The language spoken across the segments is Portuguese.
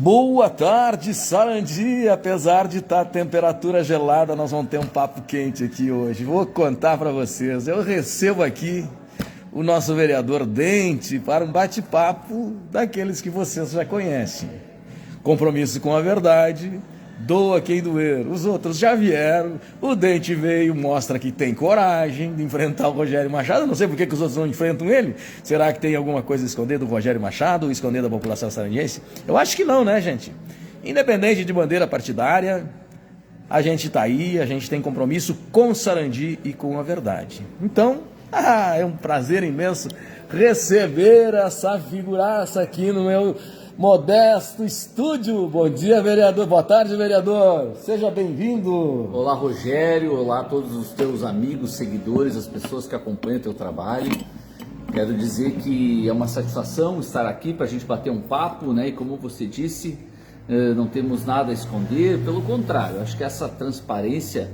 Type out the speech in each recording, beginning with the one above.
Boa tarde, Sarandi. Apesar de estar temperatura gelada, nós vamos ter um papo quente aqui hoje. Vou contar para vocês. Eu recebo aqui o nosso vereador Dente para um bate-papo daqueles que vocês já conhecem. Compromisso com a verdade, doa quem doer. Os outros já vieram, o Dente veio, mostra que tem coragem de enfrentar o Rogério Machado. Eu não sei por que os outros não enfrentam ele. Será que tem alguma coisa a esconder do Rogério Machado, ou esconder da população sarandiense? Eu acho que não, né, gente? Independente de bandeira partidária, a gente está aí, a gente tem compromisso com Sarandi e com a verdade. Então, é um prazer imenso receber essa figuraça aqui no meu modesto estúdio. Bom dia, vereador. Boa tarde, vereador. Seja bem-vindo. Olá, Rogério. Olá a todos os teus amigos, seguidores, as pessoas que acompanham o teu trabalho. Quero dizer que é uma satisfação estar aqui para a gente bater um papo, né? E como você disse, não temos nada a esconder. Pelo contrário, acho que essa transparência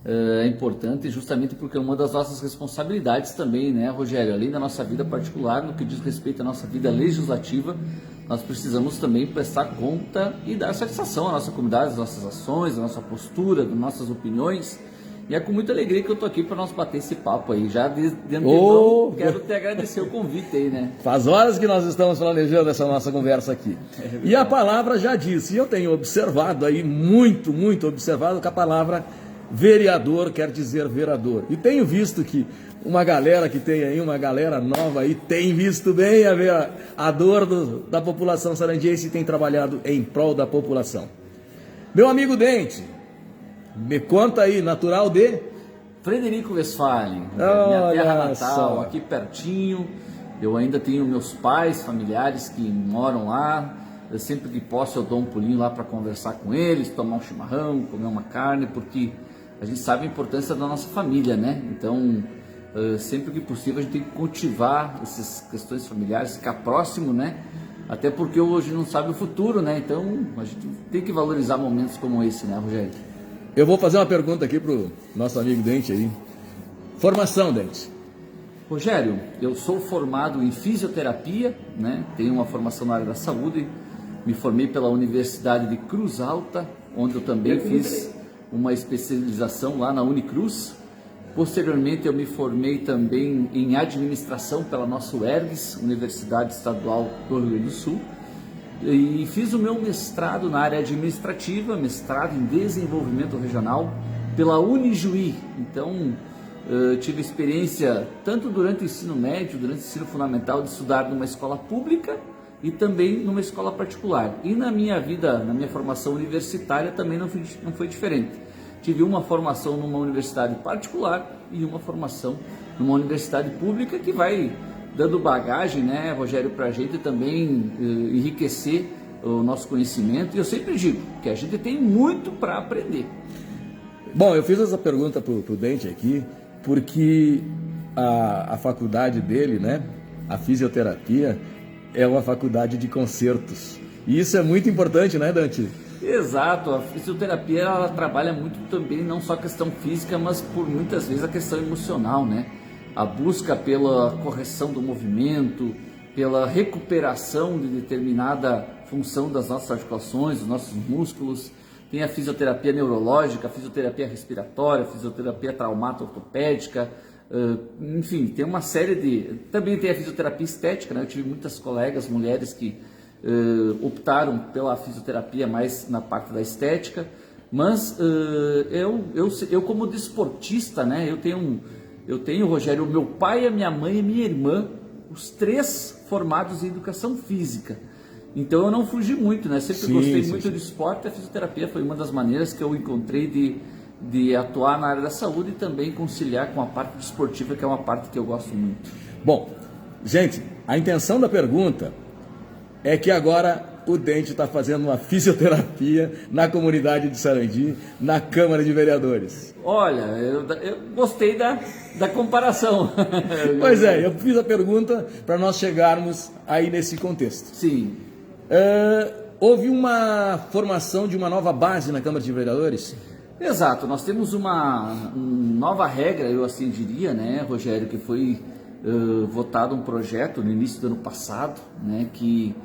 é importante justamente porque é uma das nossas responsabilidades também, né, Rogério? Além da nossa vida particular, no que diz respeito à nossa vida legislativa, nós precisamos também prestar conta e dar satisfação à nossa comunidade, às nossas ações, à nossa postura, às nossas opiniões. E é com muita alegria que eu estou aqui para nós bater esse papo aí. Já de antemão, quero te agradecer o convite aí, né? Faz horas que nós estamos planejando essa nossa conversa aqui. E a palavra já disse, eu tenho observado aí, muito observado, que a palavra vereador quer dizer vereador. E tenho visto que uma galera que tem aí, uma galera nova aí, tem visto bem a dor da população sarandiense e tem trabalhado em prol da população. Meu amigo Dente, me conta aí, natural de Frederico Westphalen, minha terra natal, aqui pertinho. Eu ainda tenho meus pais, familiares que moram lá. Eu sempre que posso eu dou um pulinho lá para conversar com eles, tomar um chimarrão, comer uma carne, porque a gente sabe a importância da nossa família, né? Então, sempre que possível a gente tem que cultivar essas questões familiares, ficar próximo, né? Até porque hoje não sabe o futuro, né? Então, a gente tem que valorizar momentos como esse, né, Rogério? Eu vou fazer uma pergunta aqui pro nosso amigo Dente aí. Formação, Dente. Rogério, eu sou formado em fisioterapia, né? Tenho uma formação na área da saúde. Me formei pela Universidade de Cruz Alta, onde eu também fiz uma especialização lá na Unicruz. Posteriormente eu me formei também em administração pela nossa UERGS, Universidade Estadual do Rio Grande do Sul, e fiz o meu mestrado na área administrativa, mestrado em desenvolvimento regional pela Unijuí. Então tive experiência tanto durante o ensino médio, durante o ensino fundamental, de estudar numa escola pública e também numa escola particular. E na minha vida, na minha formação universitária também não foi diferente. Tive uma formação numa universidade particular e uma formação numa universidade pública, que vai dando bagagem, né, Rogério, para a gente também enriquecer o nosso conhecimento. E eu sempre digo que a gente tem muito para aprender. Bom, eu fiz essa pergunta para o Dente aqui, porque a faculdade dele, né, a fisioterapia, é uma faculdade de concertos. E isso é muito importante, né, Dante? Exato, a fisioterapia ela trabalha muito também, não só a questão física, mas por muitas vezes a questão emocional, né? A busca pela correção do movimento, pela recuperação de determinada função das nossas articulações, dos nossos músculos. Tem a fisioterapia neurológica, a fisioterapia respiratória, a fisioterapia traumato-ortopédica, enfim, tem uma série de... Também tem a fisioterapia estética, né? Eu tive muitas colegas, mulheres que optaram pela fisioterapia mais na parte da estética, mas eu como desportista, né? Eu tenho, Rogério, o meu pai, a minha mãe e minha irmã, os três formados em educação física. Então eu não fugi muito, né? Sempre gostei muito de esporte. A fisioterapia foi uma das maneiras que eu encontrei de atuar na área da saúde e também conciliar com a parte esportiva, que é uma parte que eu gosto muito. Bom, gente, a intenção da pergunta é que agora o Dente está fazendo uma fisioterapia na comunidade de Sarandi, na Câmara de Vereadores. Olha, eu gostei da comparação. Pois é, eu fiz a pergunta para nós chegarmos aí nesse contexto. Sim. Houve uma formação de uma nova base na Câmara de Vereadores? Exato, nós temos uma nova regra, eu assim diria, né, Rogério, que foi votado um projeto no início do ano passado, né, que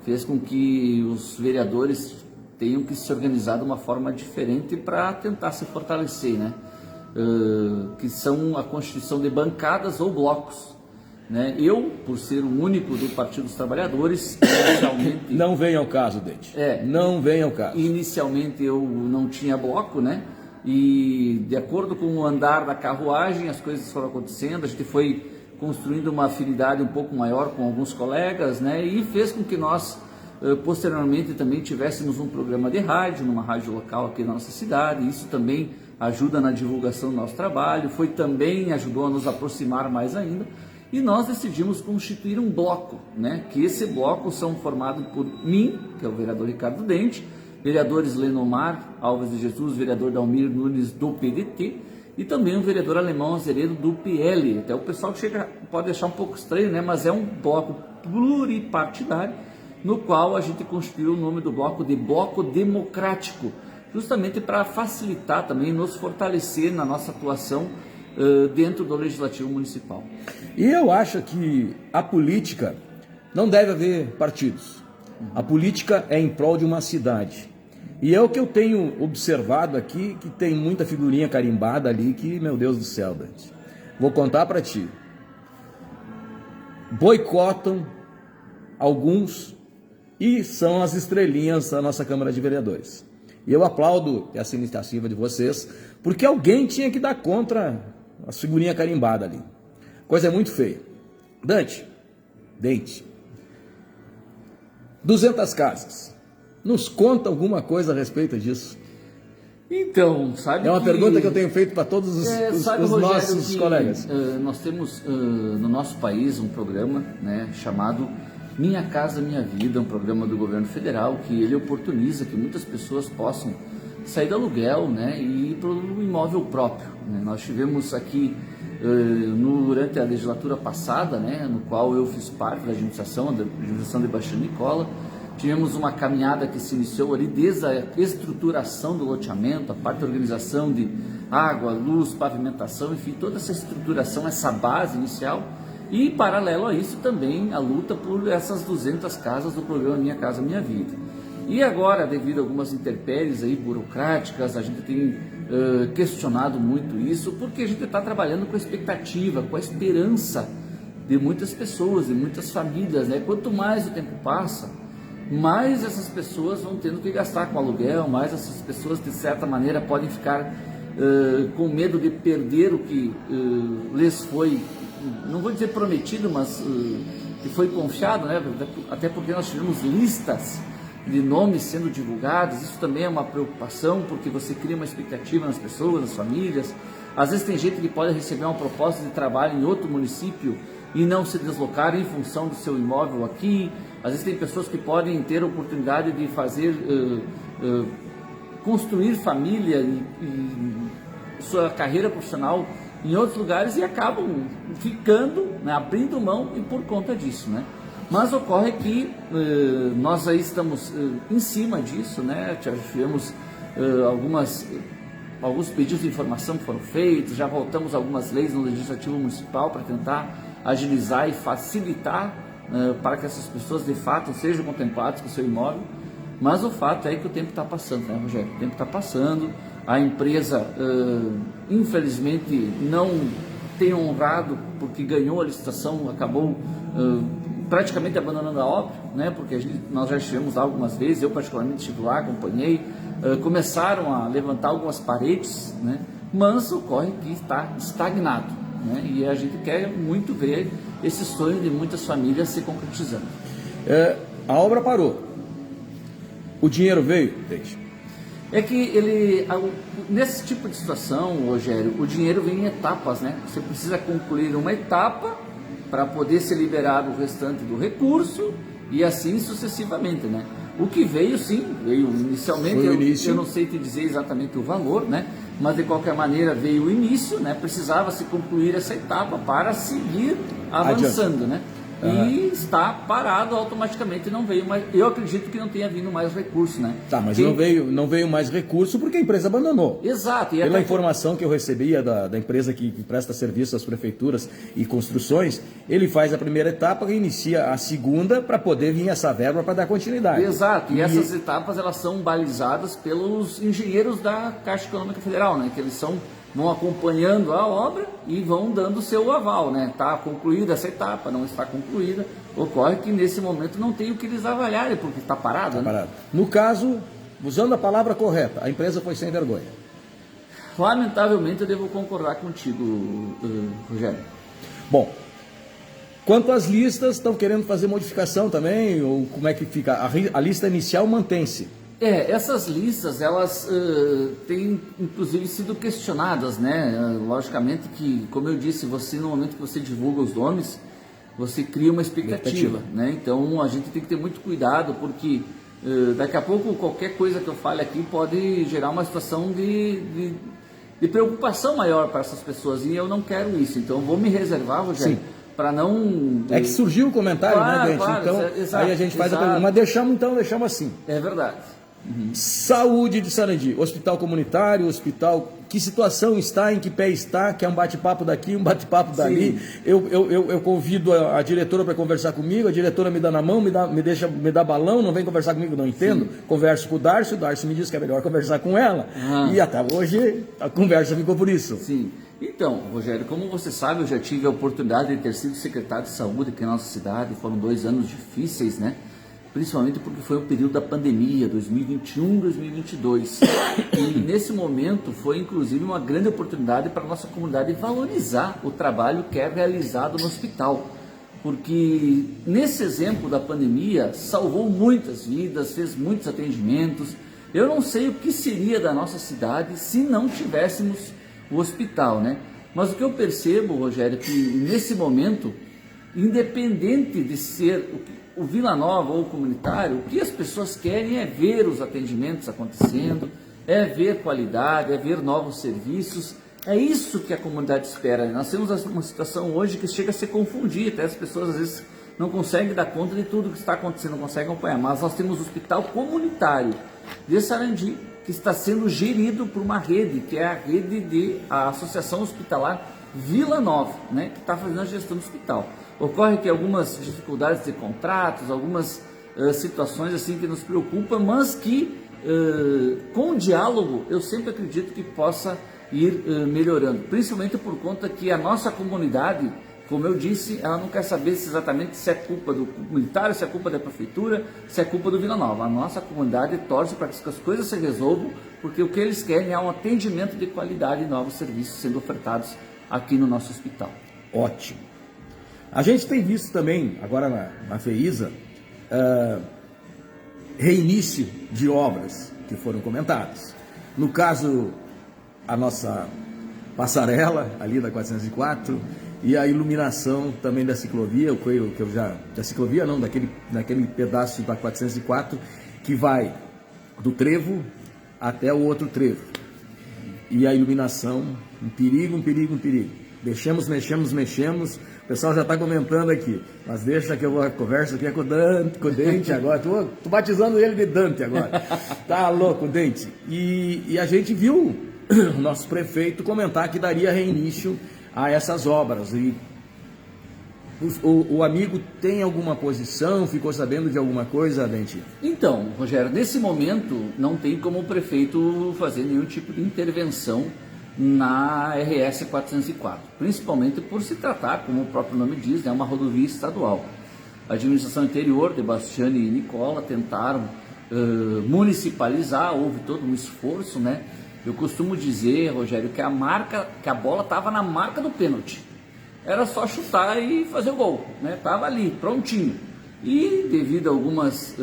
fez com que os vereadores tenham que se organizar de uma forma diferente para tentar se fortalecer, né? Que são a constituição de bancadas ou blocos, né? Eu, por ser o único do Partido dos Trabalhadores, inicialmente... Não vem ao caso, Dente. Não vem ao caso. Inicialmente eu não tinha bloco, né? E de acordo com o andar da carruagem, as coisas foram acontecendo, a gente foi construindo uma afinidade um pouco maior com alguns colegas, né? E fez com que nós, posteriormente, também tivéssemos um programa de rádio, numa rádio local aqui na nossa cidade. Isso também ajuda na divulgação do nosso trabalho, ajudou a nos aproximar mais ainda. E nós decidimos constituir um bloco, né? Que esse bloco são formados por mim, que é o vereador Ricardo Dente, vereadores Lenomar Alves de Jesus, vereador Dalmir Nunes do PDT e também o vereador Alemão Azeredo do PL. Até o pessoal pode achar um pouco estranho, né? Mas é um bloco pluripartidário no qual a gente constituiu o nome do bloco de Bloco Democrático, justamente para facilitar também, nos fortalecer na nossa atuação dentro do Legislativo Municipal. E eu acho que a política não deve haver partidos. A política é em prol de uma cidade. E é o que eu tenho observado aqui, que tem muita figurinha carimbada ali, que, meu Deus do céu, Dante. Vou contar para ti. Boicotam alguns e são as estrelinhas da nossa Câmara de Vereadores. E eu aplaudo essa iniciativa de vocês, porque alguém tinha que dar contra as figurinhas carimbadas ali. Coisa muito feia. Dente, 200 casas. Nos conta alguma coisa a respeito disso? Então, sabe É uma pergunta que eu tenho feito para todos os Rogério, nossos colegas. Nós temos no nosso país um programa, né, chamado Minha Casa Minha Vida, um programa do governo federal que ele oportuniza que muitas pessoas possam sair do aluguel, né, e ir para o imóvel próprio, né? Nós tivemos aqui durante a legislatura passada, né, no qual eu fiz parte da administração de Baixada Nicola, tivemos uma caminhada que se iniciou ali desde a estruturação do loteamento, a parte da organização de água, luz, pavimentação, enfim, toda essa estruturação, essa base inicial, e paralelo a isso também a luta por essas 200 casas do programa Minha Casa Minha Vida. E agora, devido a algumas intempéries aí burocráticas, a gente tem questionado muito isso, porque a gente está trabalhando com a expectativa, com a esperança de muitas pessoas, de muitas famílias, né? Quanto mais o tempo passa, mais essas pessoas vão tendo que gastar com aluguel, mais essas pessoas, de certa maneira, podem ficar com medo de perder o que lhes foi, não vou dizer prometido, mas que foi confiado, né? Até porque nós tivemos listas de nomes sendo divulgados. Isso também é uma preocupação, porque você cria uma expectativa nas pessoas, nas famílias. Às vezes tem gente que pode receber uma proposta de trabalho em outro município e não se deslocar em função do seu imóvel aqui. Às vezes tem pessoas que podem ter a oportunidade de fazer, construir família e sua carreira profissional em outros lugares e acabam ficando, né, abrindo mão e por conta disso, né? Mas ocorre que nós aí estamos em cima disso, né? Já tivemos alguns pedidos de informação que foram feitos, já voltamos algumas leis no Legislativo Municipal para tentar agilizar e facilitar para que essas pessoas de fato sejam contempladas com o seu imóvel. Mas o fato é que o tempo está passando, né, Rogério? O tempo está passando, a empresa infelizmente não tem honrado, porque ganhou a licitação, acabou praticamente abandonando a obra, né? Porque nós já estivemos lá algumas vezes, eu particularmente estive lá, acompanhei, começaram a levantar algumas paredes, né? Mas ocorre que está estagnado, né? E a gente quer muito ver esse sonho de muitas famílias se concretizando. A obra parou, o dinheiro veio, Deixa. É que nesse tipo de situação, Rogério, o dinheiro vem em etapas, né? Você precisa concluir uma etapa para poder ser liberado o restante do recurso e assim sucessivamente, né? O que veio, sim, veio inicialmente, eu não sei te dizer exatamente o valor, né? Mas de qualquer maneira veio o início, né? Precisava se concluir essa etapa para seguir avançando, né? e está parado automaticamente, não veio mais. Eu acredito que não tenha vindo mais recurso, né? Tá, mas não veio mais recurso porque a empresa abandonou. Exato. E pela informação que eu recebia da empresa que presta serviço às prefeituras e construções, ele faz a primeira etapa e inicia a segunda para poder vir essa verba para dar continuidade. Exato. E essas etapas elas são balizadas pelos engenheiros da Caixa Econômica Federal, né? Que eles vão acompanhando a obra e vão dando o seu aval, né? Está concluída essa etapa, não está concluída. Ocorre que nesse momento não tem o que eles avaliarem, porque está parado, né? Parado. No caso, usando a palavra correta, a empresa foi sem vergonha. Lamentavelmente eu devo concordar contigo, Rogério. Bom, quanto às listas, estão querendo fazer modificação também? Ou como é que fica? A lista inicial mantém-se? Essas listas, elas têm inclusive sido questionadas, né? Logicamente que, como eu disse, no momento que você divulga os nomes, você cria uma expectativa, né? Então a gente tem que ter muito cuidado, porque daqui a pouco qualquer coisa que eu fale aqui pode gerar uma situação de preocupação maior para essas pessoas, e eu não quero isso, então eu vou me reservar, Rogério, para não... É que surgiu o comentário, claro, né, gente? claro, então, exato, aí a gente faz a pergunta, mas deixamos assim. É verdade. Saúde de Sarandi, hospital comunitário, hospital, que situação está, em que pé está, que é um bate-papo daqui, um bate-papo dali. Eu convido a diretora para conversar comigo, a diretora me dá na mão, me dá balão, não vem conversar comigo, não entendo. Sim. Converso com o Darcy me diz que é melhor conversar com ela, e até hoje a conversa ficou por isso. Sim. Então, Rogério, como você sabe, eu já tive a oportunidade de ter sido secretário de saúde aqui na nossa cidade, foram 2 anos difíceis, né? Principalmente porque foi o período da pandemia, 2021, 2022. E nesse momento foi inclusive uma grande oportunidade para a nossa comunidade valorizar o trabalho que é realizado no hospital. Porque nesse exemplo da pandemia salvou muitas vidas, fez muitos atendimentos. Eu não sei o que seria da nossa cidade se não tivéssemos o hospital, né? Mas o que eu percebo, Rogério, é que nesse momento, independente de ser o Vila Nova ou o comunitário, o que as pessoas querem é ver os atendimentos acontecendo, é ver qualidade, é ver novos serviços. É isso que a comunidade espera. Nós temos uma situação hoje que chega a se confundir, até as pessoas às vezes não conseguem dar conta de tudo que está acontecendo, não conseguem acompanhar. Mas nós temos o hospital comunitário de Sarandi, que está sendo gerido por uma rede, que é a rede a Associação Hospitalar Vila Nova, né, que está fazendo a gestão do hospital. Ocorre que algumas dificuldades de contratos, algumas situações assim que nos preocupam, mas que com o diálogo eu sempre acredito que possa ir melhorando, principalmente por conta que a nossa comunidade, como eu disse, ela não quer saber exatamente se é culpa do comunitário, se é culpa da prefeitura, se é culpa do Vila Nova. A nossa comunidade torce para que as coisas se resolvam, porque o que eles querem é um atendimento de qualidade e novos serviços sendo ofertados aqui no nosso hospital. Ótimo. A gente tem visto também, agora na FEISA, reinício de obras que foram comentadas. No caso, a nossa passarela ali da 404 e a iluminação também da ciclovia, da ciclovia não, daquele pedaço da 404 que vai do trevo até o outro trevo. E a iluminação, um perigo. Mexemos. O pessoal já está comentando aqui, mas deixa que eu vou conversa aqui com o Dente agora. Tô batizando ele de Dante agora. Tá louco, Dente. E a gente viu o nosso prefeito comentar que daria reinício a essas obras. E o amigo tem alguma posição? Ficou sabendo de alguma coisa, Dente? Então, Rogério, nesse momento não tem como o prefeito fazer nenhum tipo de intervenção na RS 404, principalmente por se tratar, como o próprio nome diz, uma rodovia estadual. A administração anterior, de Bastiani e Nicola, tentaram municipalizar, houve todo um esforço, né? Eu costumo dizer, Rogério, que a bola estava na marca do pênalti. Era só chutar e fazer o gol, né? Estava ali, prontinho. E devido a algumas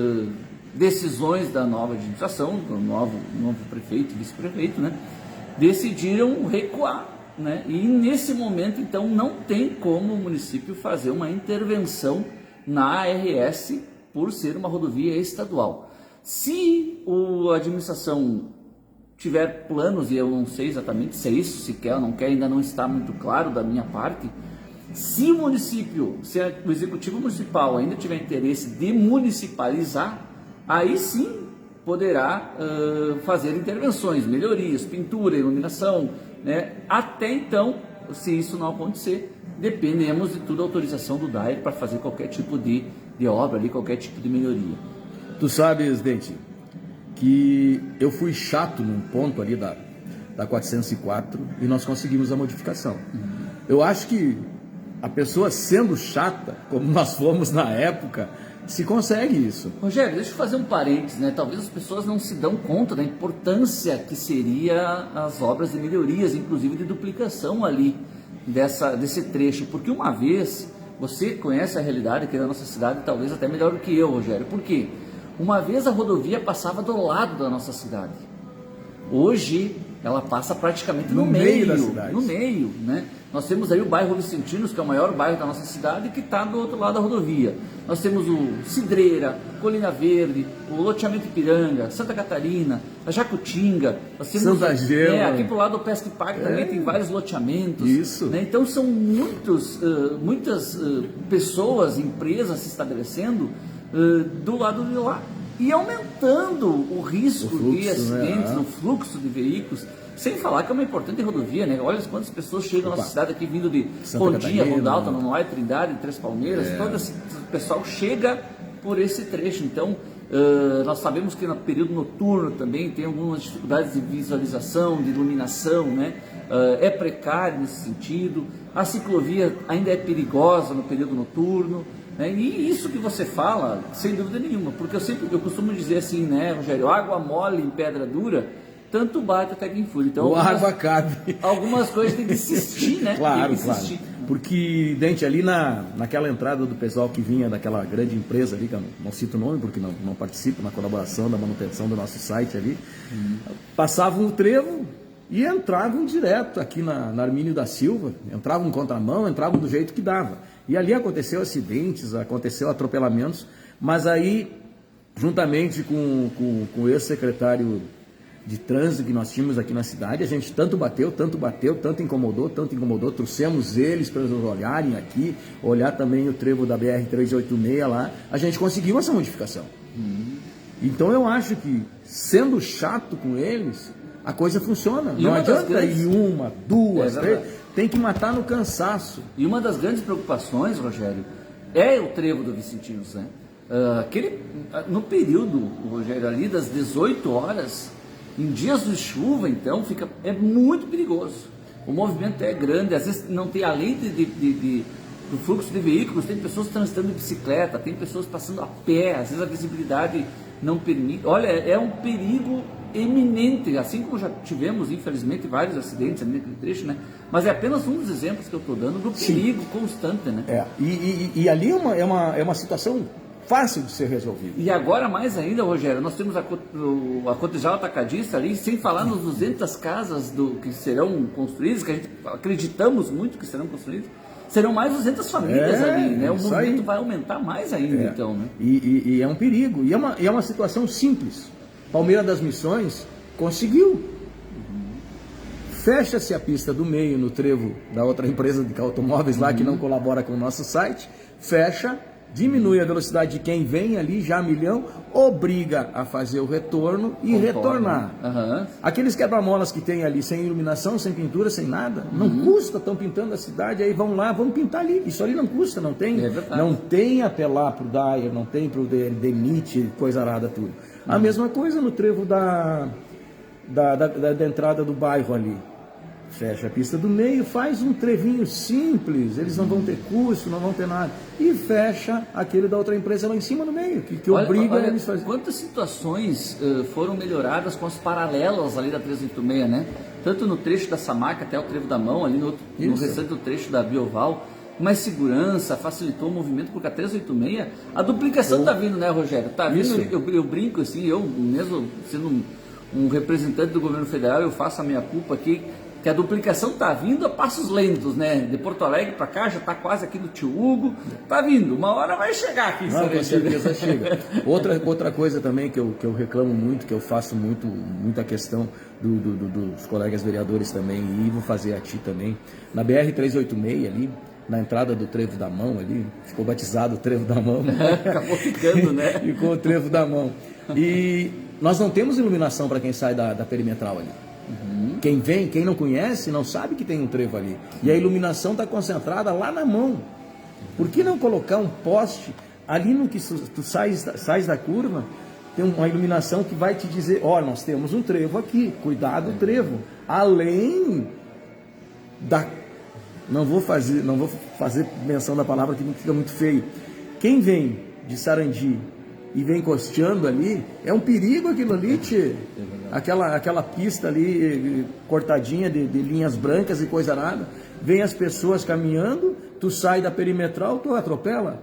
decisões da nova administração, do novo prefeito e vice-prefeito, né? Decidiram recuar, né? E nesse momento, então, não tem como o município fazer uma intervenção na ARS por ser uma rodovia estadual. Se a administração tiver planos, e eu não sei exatamente se é isso, se quer ou não quer, ainda não está muito claro da minha parte, Se o município, se o executivo municipal ainda tiver interesse de municipalizar, aí sim poderá fazer intervenções, melhorias, pintura, iluminação, né? Até então, se isso não acontecer, dependemos de toda a autorização do DAER para fazer qualquer tipo de obra ali, qualquer tipo de melhoria. Tu sabes, Dente, que eu fui chato num ponto ali da 404 e nós conseguimos a modificação. Eu acho que a pessoa sendo chata, como nós fomos na época, se consegue isso. Rogério, deixa eu fazer um parênteses, né? Talvez as pessoas não se dão conta da importância que seria as obras de melhorias, inclusive de duplicação ali desse trecho, porque uma vez, você conhece a realidade aqui da nossa cidade, talvez até melhor do que eu, Rogério. Por quê? Uma vez a rodovia passava do lado da nossa cidade. Hoje ela passa praticamente no meio da cidade. No meio, né? Nós temos aí o bairro Vicentinos, que é o maior bairro da nossa cidade, que está do outro lado da rodovia. Nós temos o Cidreira, Colina Verde, o Loteamento Ipiranga, Santa Catarina, a Jacutinga. Nós temos Santa Gema. aqui pro lado do Pesque Parque também tem vários loteamentos. Isso. Né? Então são muitas pessoas, empresas se estabelecendo do lado de lá e aumentando o risco de acidentes, o fluxo de veículos. Sem falar que é uma importante rodovia, né? Olha quantas pessoas chegam na nossa cidade aqui vindo de Pontinha, Ronda Alta, Nonoai, Trindade, Três Palmeiras. Todo esse pessoal chega por esse trecho. Então, nós sabemos que no período noturno também tem algumas dificuldades de visualização, de iluminação, né? É precário nesse sentido. A ciclovia ainda é perigosa no período noturno. Né? E isso que você fala, sem dúvida nenhuma, porque eu costumo dizer assim, né, Rogério, água mole em pedra dura, tanto bate até que enfure. Então, água cabe. Algumas coisas tem que insistir, né? Claro, claro. Porque, Dente, ali naquela entrada do pessoal que vinha daquela grande empresa ali, que eu não cito o nome porque não participo na colaboração da manutenção do nosso site ali, passavam o trevo e entravam direto aqui na Armínio da Silva, entravam em contramão, entravam do jeito que dava. E ali aconteceu acidentes, aconteceu atropelamentos, mas aí, juntamente com o ex-secretário de trânsito que nós tínhamos aqui na cidade, a gente tanto bateu, tanto incomodou, trouxemos eles para eles olharem aqui, olhar também o trevo da BR-386 lá, a gente conseguiu essa modificação. Então eu acho que, sendo chato com eles, a coisa funciona. Não adianta ir uma, duas, três, tem que matar no cansaço. E uma das grandes preocupações, Rogério, é o trevo do Vicentinos, né? No período, Rogério, ali das 18 horas, em dias de chuva, então, é muito perigoso. O movimento é grande, às vezes não tem, além do fluxo de veículos, tem pessoas transitando de bicicleta, tem pessoas passando a pé, às vezes a visibilidade não permite. Olha, é um perigo eminente, assim como já tivemos, infelizmente, vários acidentes ali naquele trecho, né? Mas é apenas um dos exemplos que eu estou dando do perigo constante, né? E ali é uma situação fácil de ser resolvida. E agora mais ainda, Rogério, nós temos a Cotijal Atacadista ali, sem falar nos 200 casas que serão construídas, que a gente acreditamos muito que serão construídas, serão mais 200 famílias ali, né? O movimento vai aumentar mais ainda, então, né? E é um perigo, e é uma situação simples. Palmeira das Missões conseguiu. Fecha-se a pista do meio no trevo da outra empresa de automóveis lá que não colabora com o nosso site, fecha, diminui a velocidade de quem vem ali já a milhão, obriga a fazer o retorno e retornar. Aqueles quebra-molas que tem ali sem iluminação, sem pintura, sem nada, não custa, estão pintando a cidade, aí vão lá, vamos pintar ali. Isso ali não custa, não tem apelar para o DAER, não tem para o DENIT, coisa arada tudo. A mesma coisa no trevo da entrada do bairro ali. Fecha a pista do meio, faz um trevinho simples, eles não vão ter custo, não vão ter nada. E fecha aquele da outra empresa lá em cima no meio, que obriga eles a fazer. Quantas situações foram melhoradas com as paralelas ali da 386, né? Tanto no trecho da Samarca até o trevo da Mão, ali no restante do trecho da Bioval. Mais segurança, facilitou o movimento, porque a 386, a duplicação está vindo, né, Rogério? Está vindo, eu brinco assim, eu mesmo sendo um representante do governo federal, eu faço a minha culpa aqui, que a duplicação está vindo a passos lentos, né? De Porto Alegre para cá, já está quase aqui do Tio Hugo, está vindo, uma hora vai chegar aqui. Não, com certeza chega. Outra coisa também que eu reclamo muito, que eu faço muita questão dos colegas vereadores também, e vou fazer a ti também, na BR-386 ali, na entrada do Trevo da Mão ali, ficou batizado o Trevo da Mão. Acabou ficando, né? Ficou o Trevo da Mão. E nós não temos iluminação para quem sai da perimetral ali. Quem vem, quem não conhece, não sabe que tem um trevo ali. E a iluminação está concentrada lá na mão. Por que não colocar um poste ali no que tu sais da curva? Tem uma iluminação que vai te dizer, ó, nós temos um trevo aqui, cuidado do trevo. Além da... Não vou fazer menção da palavra que fica muito feio. Quem vem de Sarandi e vem costeando ali, é um perigo aquilo ali, tchê. Aquela pista ali, cortadinha de linhas brancas e coisa nada. Vem as pessoas caminhando, tu sai da perimetral, tu atropela.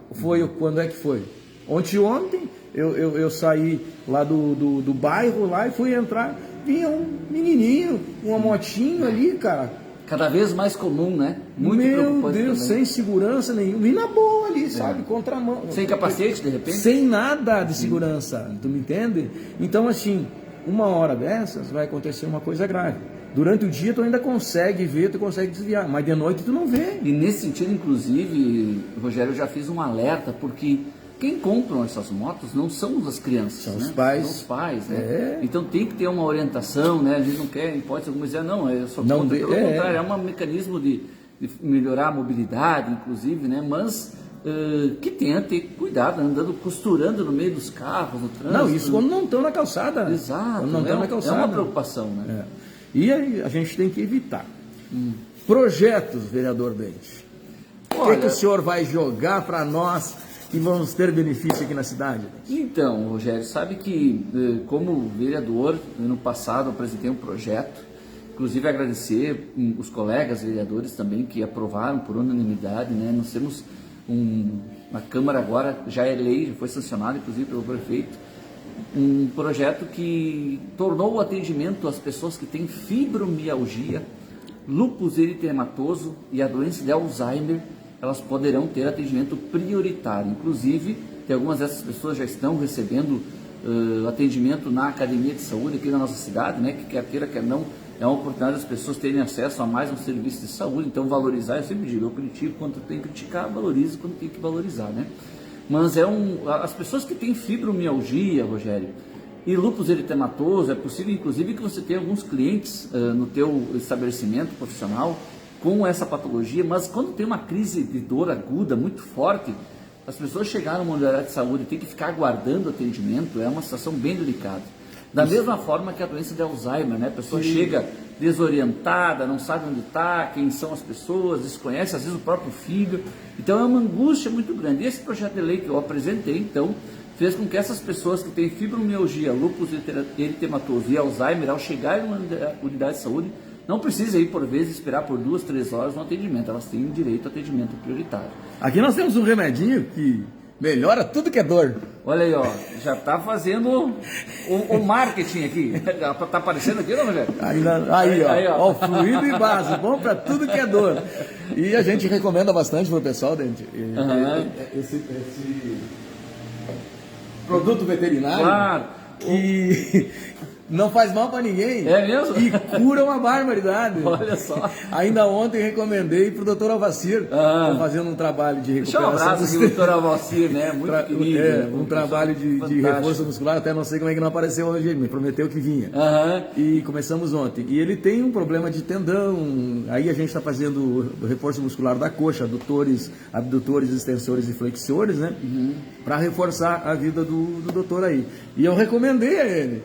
Quando é que foi? Ontem eu saí lá do bairro lá e fui entrar, vinha um menininho, uma motinho ali, cara. Cada vez mais comum, né? Muito Meu Deus, também. sem segurança nenhuma. E na boa ali, sabe? Contramão. Sem capacete, de repente? Sem nada de segurança. Tu me entende? Então, assim, uma hora dessas vai acontecer uma coisa grave. Durante o dia tu ainda consegue ver, tu consegue desviar. Mas de noite tu não vê. E nesse sentido, inclusive, Rogério, eu já fiz um alerta, porque quem compram essas motos não são as crianças, São né? os pais. São os pais, né? É. Então tem que ter uma orientação, né? A gente não quer, em hipótese alguma, dizer, não, eu sou Não contra, de- pelo é. contrário, é um mecanismo de melhorar a mobilidade, inclusive, né? Mas que tenha ter cuidado, andando, costurando no meio dos carros, no trânsito. Não, isso quando não estão na calçada. Exato, Quando não estão na calçada. é uma preocupação, né? É. E aí a gente tem que evitar. Projetos, vereador Dente. O que o senhor vai jogar para nós que vamos ter benefício aqui na cidade? Então, Rogério, sabe que como vereador, ano passado eu apresentei um projeto, inclusive agradecer os colegas vereadores também que aprovaram por unanimidade, né? Nós temos na Câmara agora, já é lei, já foi sancionado inclusive pelo prefeito, um projeto que tornou o atendimento às pessoas que têm fibromialgia, lúpus eritematoso e a doença de Alzheimer, elas poderão ter atendimento prioritário. Inclusive, tem algumas dessas pessoas já estão recebendo atendimento na Academia de Saúde aqui na nossa cidade, né? Que quer queira, quer não, é uma oportunidade das pessoas terem acesso a mais um serviço de saúde. Então, valorizar, eu sempre digo, eu critico quando tem que criticar, valorizo quando tem que valorizar, né? Mas as pessoas que têm fibromialgia, Rogério, e lúpus eritematoso, é possível inclusive que você tenha alguns clientes no teu estabelecimento profissional com essa patologia, mas quando tem uma crise de dor aguda muito forte, as pessoas chegaram numa unidade de saúde e tem que ficar aguardando atendimento, é uma situação bem delicada. Da mesma forma que a doença de Alzheimer, né? A pessoa chega desorientada, não sabe onde está, quem são as pessoas, desconhece às vezes o próprio filho, então é uma angústia muito grande. E esse projeto de lei que eu apresentei, então, fez com que essas pessoas que têm fibromialgia, lúpus eritematoso e Alzheimer, ao chegarem numa unidade de saúde, não precisa ir, por vezes, esperar por 2, 3 horas no atendimento. Elas têm direito a atendimento prioritário. Aqui nós temos um remedinho que melhora tudo que é dor. Olha aí, ó, já está fazendo o marketing aqui. Está aparecendo aqui, não, Rogério? Aí, ó, o fluido e base, bom para tudo que é dor. E a gente recomenda bastante para o pessoal, Dente, esse produto veterinário, Claro. que não faz mal para ninguém. É mesmo? E cura uma barbaridade. Olha só. Ainda ontem recomendei para o doutor Alvacir, fazendo um trabalho de Deixa um recuperação. abraço aqui, doutor Alvacir, né? Muito querido. Um trabalho de reforço muscular, até não sei como é que não apareceu hoje, ele me prometeu que vinha. E começamos ontem. E ele tem um problema de tendão, aí a gente está fazendo o reforço muscular da coxa, adutores, abdutores, extensores e flexores, né? Para reforçar a vida do doutor aí. E eu recomendei a ele.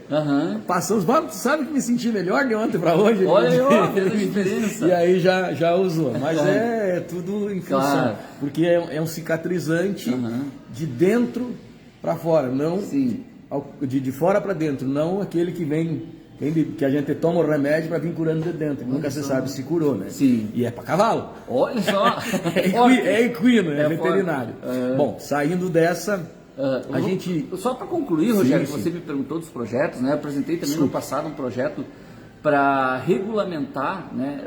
Passamos, sabe que me senti melhor de ontem para hoje? Olha aí, ó, fez a diferença. E aí já usou. Mas é tudo em função. Claro. Porque é um cicatrizante de dentro para fora, não de fora para dentro, não aquele que vem que a gente toma o remédio para vir curando de dentro. Nunca se sabe se curou, né? Sim. E é para cavalo. Olha só. É equino, é veterinário. Forte. Bom, saindo dessa, a gente... Só para concluir, Rogério, Sim. você me perguntou dos projetos, né? Eu apresentei também no passado um projeto para regulamentar, né,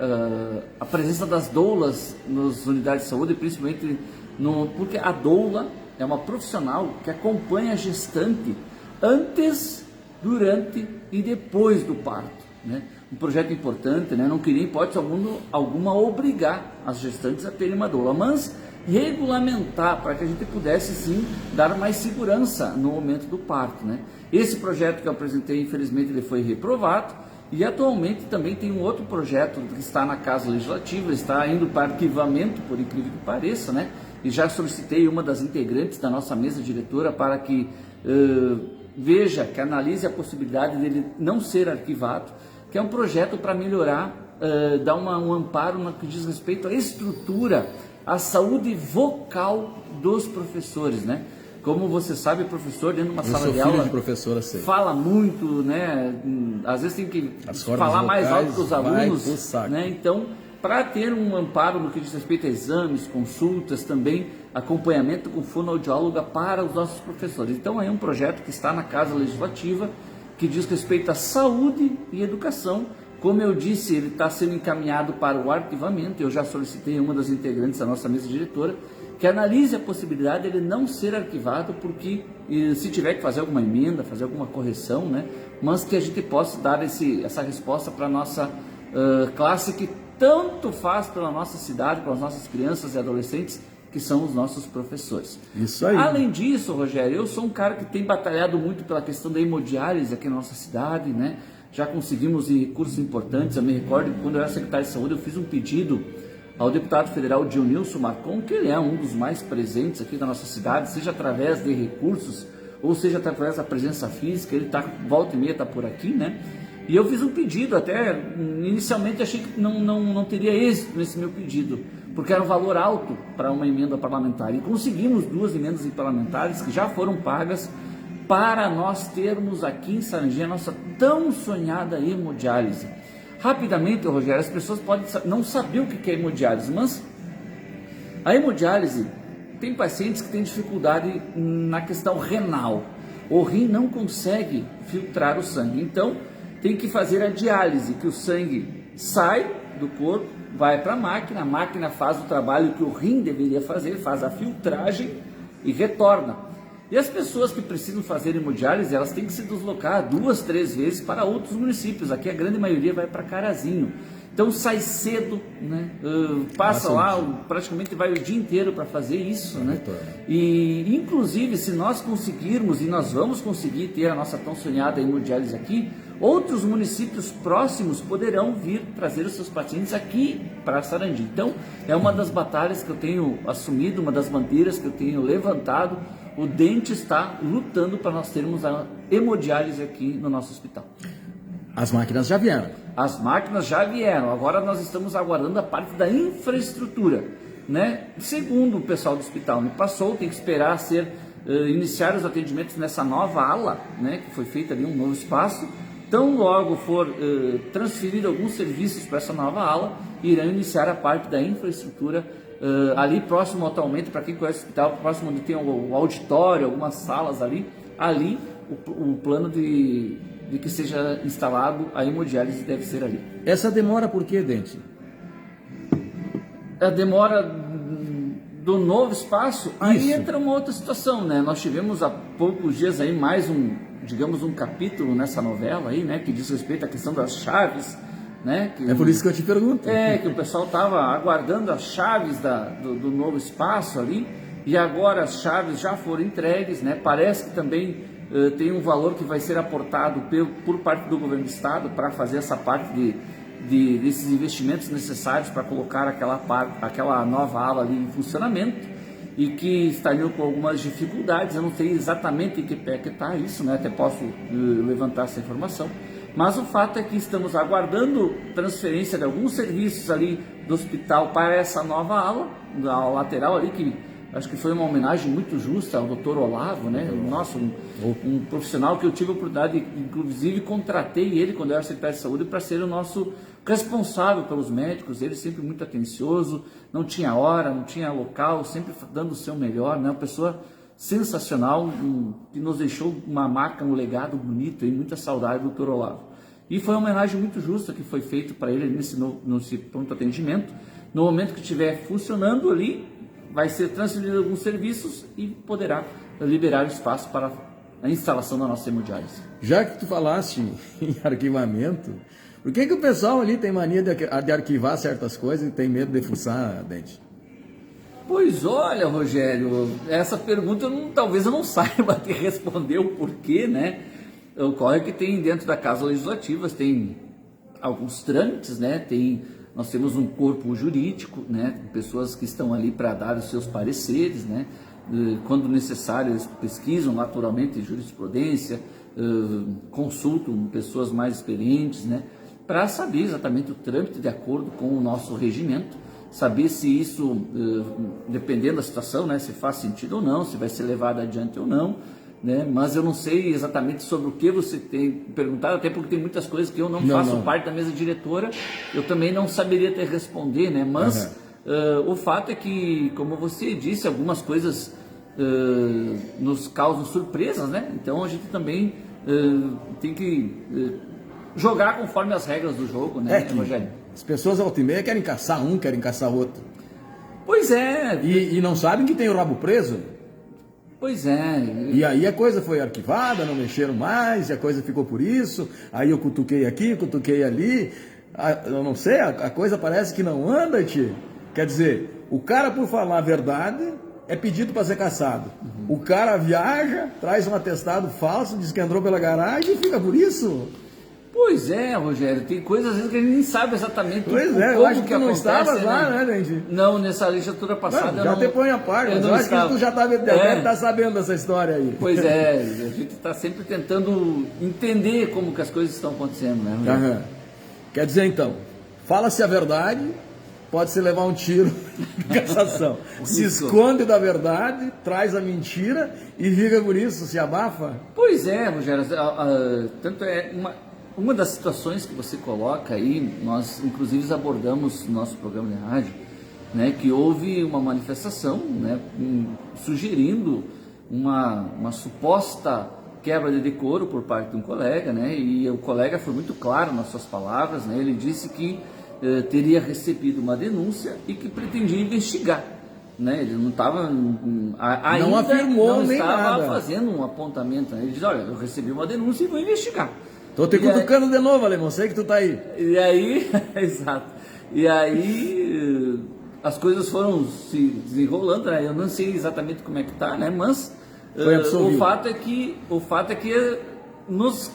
a presença das doulas nas unidades de saúde, principalmente porque a doula é uma profissional que acompanha a gestante antes, durante e depois do parto, né? um projeto importante, né? Não queria, em hipótese alguma, obrigar as gestantes a terem uma doula, mas regulamentar para que a gente pudesse sim dar mais segurança no momento do parto, né? Esse projeto que eu apresentei, infelizmente, ele foi reprovado, e atualmente também tem um outro projeto que está na Casa Legislativa, está indo para arquivamento, por incrível que pareça, né? E já solicitei uma das integrantes da nossa mesa diretora para que veja, que analise a possibilidade dele não ser arquivado, que é um projeto para melhorar, dar um amparo no que diz respeito à estrutura, à saúde vocal dos professores, né? Como você sabe, o professor dentro de uma sala de aula de professora, sei. Fala muito, né? Às vezes tem que falar mais alto que os alunos, né? Então, para ter um amparo no que diz respeito a exames, consultas, também acompanhamento com fonoaudióloga para os nossos professores. Então, é um projeto que está na Casa Legislativa, que diz respeito à saúde e educação. Como eu disse, ele está sendo encaminhado para o arquivamento. Eu já solicitei a uma das integrantes da nossa mesa diretora que analise a possibilidade de ele não ser arquivado, porque se tiver que fazer alguma emenda, fazer alguma correção, né, mas que a gente possa dar essa resposta para a nossa classe, que tanto faz pela nossa cidade, pelas nossas crianças e adolescentes, que são os nossos professores. Isso aí. Além disso, Rogério, eu sou um cara que tem batalhado muito pela questão da hemodiálise aqui na nossa cidade, né? Já conseguimos recursos importantes. Eu me recordo que quando eu era secretário de saúde, eu fiz um pedido ao deputado federal Dionilson Marcon, que ele é um dos mais presentes aqui da nossa cidade, seja através de recursos, ou seja através da presença física. Ele tá, volta e meia está por aqui, né? E eu fiz um pedido, até inicialmente achei que não teria êxito nesse meu pedido, porque era um valor alto para uma emenda parlamentar. E conseguimos 2 emendas parlamentares que já foram pagas para nós termos aqui em Sarandi a nossa tão sonhada hemodiálise. Rapidamente, Rogério, as pessoas podem não saber o que é hemodiálise, mas a hemodiálise tem pacientes que têm dificuldade na questão renal. O rim não consegue filtrar o sangue, então tem que fazer a diálise, que o sangue sai do corpo, vai para a máquina faz o trabalho que o rim deveria fazer, faz a filtragem e retorna. E as pessoas que precisam fazer hemodiálise, elas têm que se deslocar 2, 3 vezes para outros municípios. Aqui a grande maioria vai para Carazinho. Então sai cedo, né? Passa lá, praticamente vai o dia inteiro para fazer isso, né? E inclusive, se nós conseguirmos, e nós vamos conseguir ter a nossa tão sonhada hemodiálise aqui, outros municípios próximos poderão vir trazer os seus pacientes aqui para Sarandi. Então é uma das batalhas que eu tenho assumido, uma das bandeiras que eu tenho levantado. O Dente está lutando para nós termos a hemodiálise aqui no nosso hospital. As máquinas já vieram. As máquinas já vieram. Agora nós estamos aguardando a parte da infraestrutura, né? Segundo o pessoal do hospital me passou, tem que esperar iniciar os atendimentos nessa nova ala, né? Que foi feita ali um novo espaço. Tão logo for transferido alguns serviços para essa nova ala, irão iniciar a parte da infraestrutura ali próximo atualmente, para quem conhece o hospital, próximo onde tem o auditório, algumas salas ali o plano de que seja instalado a hemodiálise deve ser ali. Essa demora por quê, Dente? A demora do novo espaço, aí entra uma outra situação, né? Nós tivemos há poucos dias aí mais um capítulo nessa novela aí, né? Que diz respeito à questão das chaves, né? É por isso que eu te pergunto. Que o pessoal estava aguardando as chaves do novo espaço ali, e agora as chaves já foram entregues, né? Parece que também tem um valor que vai ser aportado por parte do governo do estado para fazer essa parte desses investimentos necessários para colocar aquela nova ala ali em funcionamento, e que estariam com algumas dificuldades. Eu não sei exatamente em que pé que está isso, né? Até posso levantar essa informação. Mas o fato é que estamos aguardando transferência de alguns serviços ali do hospital para essa nova ala, a lateral ali, que acho que foi uma homenagem muito justa ao Dr. Olavo, né? Nossa, um profissional que eu tive a oportunidade, inclusive contratei ele quando eu era secretário de saúde para ser o nosso responsável pelos médicos. Ele sempre muito atencioso, não tinha hora, não tinha local, sempre dando o seu melhor, né? Uma pessoa sensacional, que nos deixou uma marca, um legado bonito e muita saudade do Dr. Olavo. E foi uma homenagem muito justa que foi feita para ele nesse pronto atendimento. No momento que estiver funcionando ali, vai ser transferido alguns serviços e poderá liberar o espaço para a instalação da nossa hemodiálise. Já que tu falaste em arquivamento, Por que o pessoal ali tem mania de arquivar certas coisas e tem medo de fuçar, Dente? Pois olha, Rogério, essa pergunta talvez eu não saiba te responder o porquê, né? Ocorre que tem dentro da Casa Legislativa, tem alguns trâmites, né? Nós temos um corpo jurídico, né? Pessoas que estão ali para dar os seus pareceres, né? Quando necessário, eles pesquisam naturalmente jurisprudência, consultam pessoas mais experientes, né? Para saber exatamente o trâmite de acordo com o nosso regimento, saber se isso, dependendo da situação, né? Se faz sentido ou não, se vai ser levado adiante ou não, né? Mas eu não sei exatamente sobre o que você tem perguntado, até porque tem muitas coisas que eu não faço parte da mesa diretora, eu também não saberia te responder, né? Mas o fato é que, como você disse, algumas coisas nos causam surpresas, né? Então a gente também tem que jogar conforme as regras do jogo, né, Rogério? As pessoas volta e meia querem caçar um, querem caçar outro. Pois é. E não sabem que tem o rabo preso. Pois é. E aí a coisa foi arquivada, não mexeram mais, e a coisa ficou por isso. Aí eu cutuquei aqui, cutuquei ali. Eu não sei, a coisa parece que não anda, tio. Quer dizer, o cara, por falar a verdade, é pedido para ser caçado. O cara viaja, traz um atestado falso, diz que entrou pela garagem e fica por isso. Pois é, Rogério, tem coisas às vezes que a gente nem sabe exatamente eu acho que tu não estavas lá, né, gente? Não, nessa legislatura passada não, já te põe a par, mas eu acho que tu já deve estar sabendo dessa história aí. Pois é, a gente está sempre tentando entender como que as coisas estão acontecendo, né, Rogério? Quer dizer, então, fala-se a verdade, pode-se levar um tiro de cassação. Se esconde da verdade, traz a mentira e fica por isso, se abafa. Pois é, Rogério, tanto é uma das situações que você coloca aí, nós inclusive abordamos no nosso programa de rádio, né, que houve uma manifestação, né, sugerindo uma suposta quebra de decoro por parte de um colega, né, e o colega foi muito claro nas suas palavras, né, ele disse que teria recebido uma denúncia e que pretendia investigar. Né, ele não estava ainda não afirmou não nem estava nada. Fazendo um apontamento, né? Ele diz, olha, eu recebi uma denúncia e vou investigar. Tô te cutucando de novo, Alemão, sei que tu tá aí. E aí, exato. E aí as coisas foram se desenrolando, né? Eu não sei exatamente como é que tá, né? Mas o fato é que nos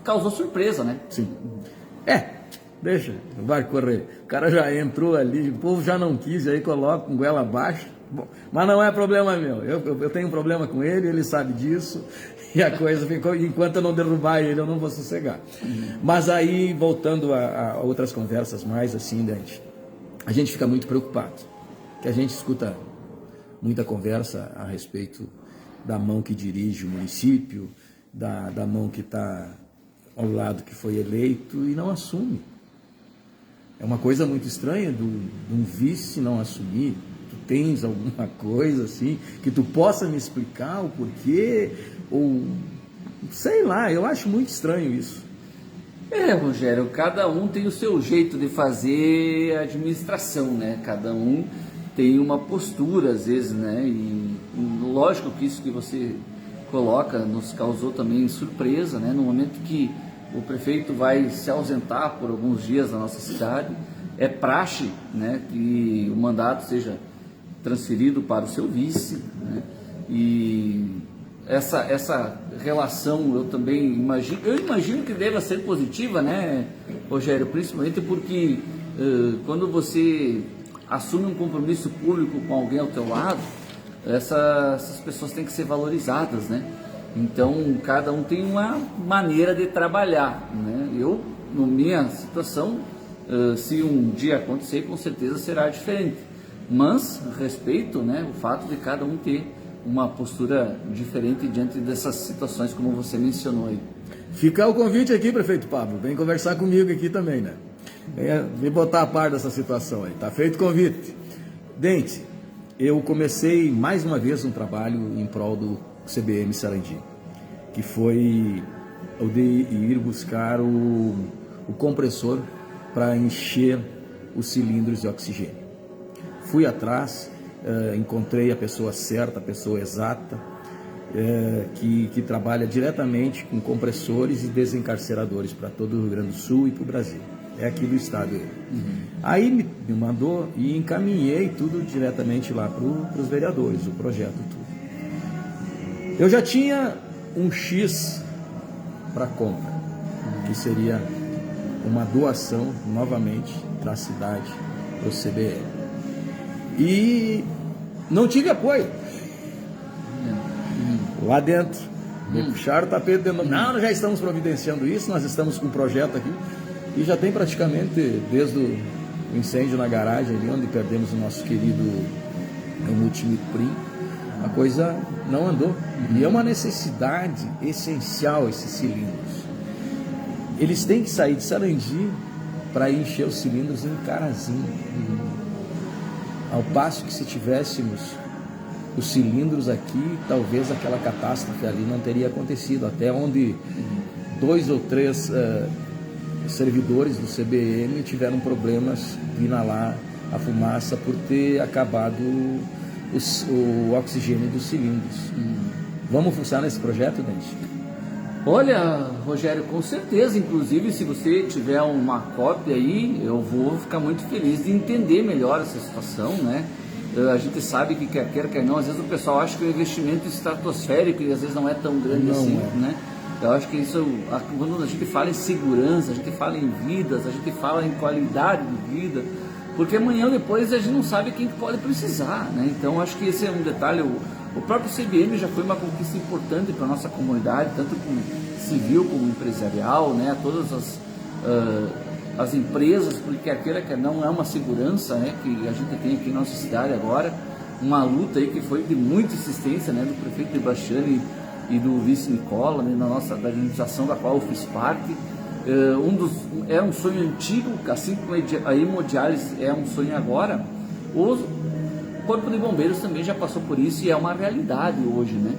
causou surpresa, né? Sim. Deixa, vai correr. O cara já entrou ali, o povo já não quis, aí coloca com goela abaixo. Bom, mas não é problema meu. Eu tenho um problema com ele sabe disso. E a coisa ficou, enquanto eu não derrubar ele, eu não vou sossegar. Mas aí, voltando a outras conversas mais assim, a gente fica muito preocupado. Que a gente escuta muita conversa a respeito da mão que dirige o município, da mão que está ao lado que foi eleito e não assume. É uma coisa muito estranha de um vice não assumir. Tu tens alguma coisa assim que tu possa me explicar o porquê? Ou sei lá, eu acho muito estranho isso. Rogério, cada um tem o seu jeito de fazer administração, né? Cada um tem uma postura às vezes, né? E lógico que isso que você coloca nos causou também surpresa, né? No momento que o prefeito vai se ausentar por alguns dias da nossa cidade, é praxe, né, que o mandato seja transferido para o seu vice, né? E essa relação eu também imagino que deva ser positiva, né, Rogério, principalmente porque quando você assume um compromisso público com alguém ao teu lado, essas pessoas têm que ser valorizadas, né? Então, cada um tem uma maneira de trabalhar, né? Eu, na minha situação, se um dia acontecer, com certeza será diferente. Mas respeito, né, o fato de cada um ter uma postura diferente diante dessas situações, como você mencionou aí. Fica o convite aqui, prefeito Pablo. Vem conversar comigo aqui também, né? Vem botar a par dessa situação aí. Tá feito o convite. Dente, eu comecei mais uma vez um trabalho em prol do CBM Sarandi, que foi o de ir buscar o compressor para encher os cilindros de oxigênio. Fui atrás, encontrei a pessoa certa, a pessoa exata, que trabalha diretamente com compressores e desencarceradores para todo o Rio Grande do Sul e para o Brasil. É aqui do estado ele. Aí me mandou e encaminhei tudo diretamente lá para os vereadores, o projeto tudo. Eu já tinha um X para compra, que seria uma doação novamente da cidade para o CBM. E não tive apoio. Lá dentro, me puxaram o tapete dentro. Não, já estamos providenciando isso, nós estamos com um projeto aqui. E já tem praticamente, desde o incêndio na garagem, ali onde perdemos o nosso querido Multimiprim, a coisa não andou. E é uma necessidade essencial esses cilindros. Eles têm que sair de Sarandi para encher os cilindros em Carazinho. Ao passo que se tivéssemos os cilindros aqui, talvez aquela catástrofe ali não teria acontecido. Até onde 2 ou 3 servidores do CBM tiveram problemas de inalar a fumaça por ter acabado o oxigênio dos cilindros. Vamos funcionar nesse projeto, Dente? Olha, Rogério, com certeza. Inclusive, se você tiver uma cópia aí, eu vou ficar muito feliz de entender melhor essa situação, né? A gente sabe que quer queira, quer não, às vezes o pessoal acha que o investimento estratosférico e às vezes não é tão grande assim, né? Eu acho que isso, quando a gente fala em segurança, a gente fala em vidas, a gente fala em qualidade de vida, porque amanhã ou depois a gente não sabe quem que pode precisar, né? Então acho que esse é um detalhe. O próprio CBM já foi uma conquista importante para a nossa comunidade, tanto como civil como empresarial, né? Todas as empresas, porque quer queira que não é uma segurança, né, que a gente tem aqui em nossa cidade agora, uma luta aí que foi de muita insistência, né, do prefeito de Baixani e do vice Nicola, né, da administração da qual eu fiz parte. É um sonho antigo, assim como a hemodiálise é um sonho agora. O Corpo de Bombeiros também já passou por isso e é uma realidade hoje, né?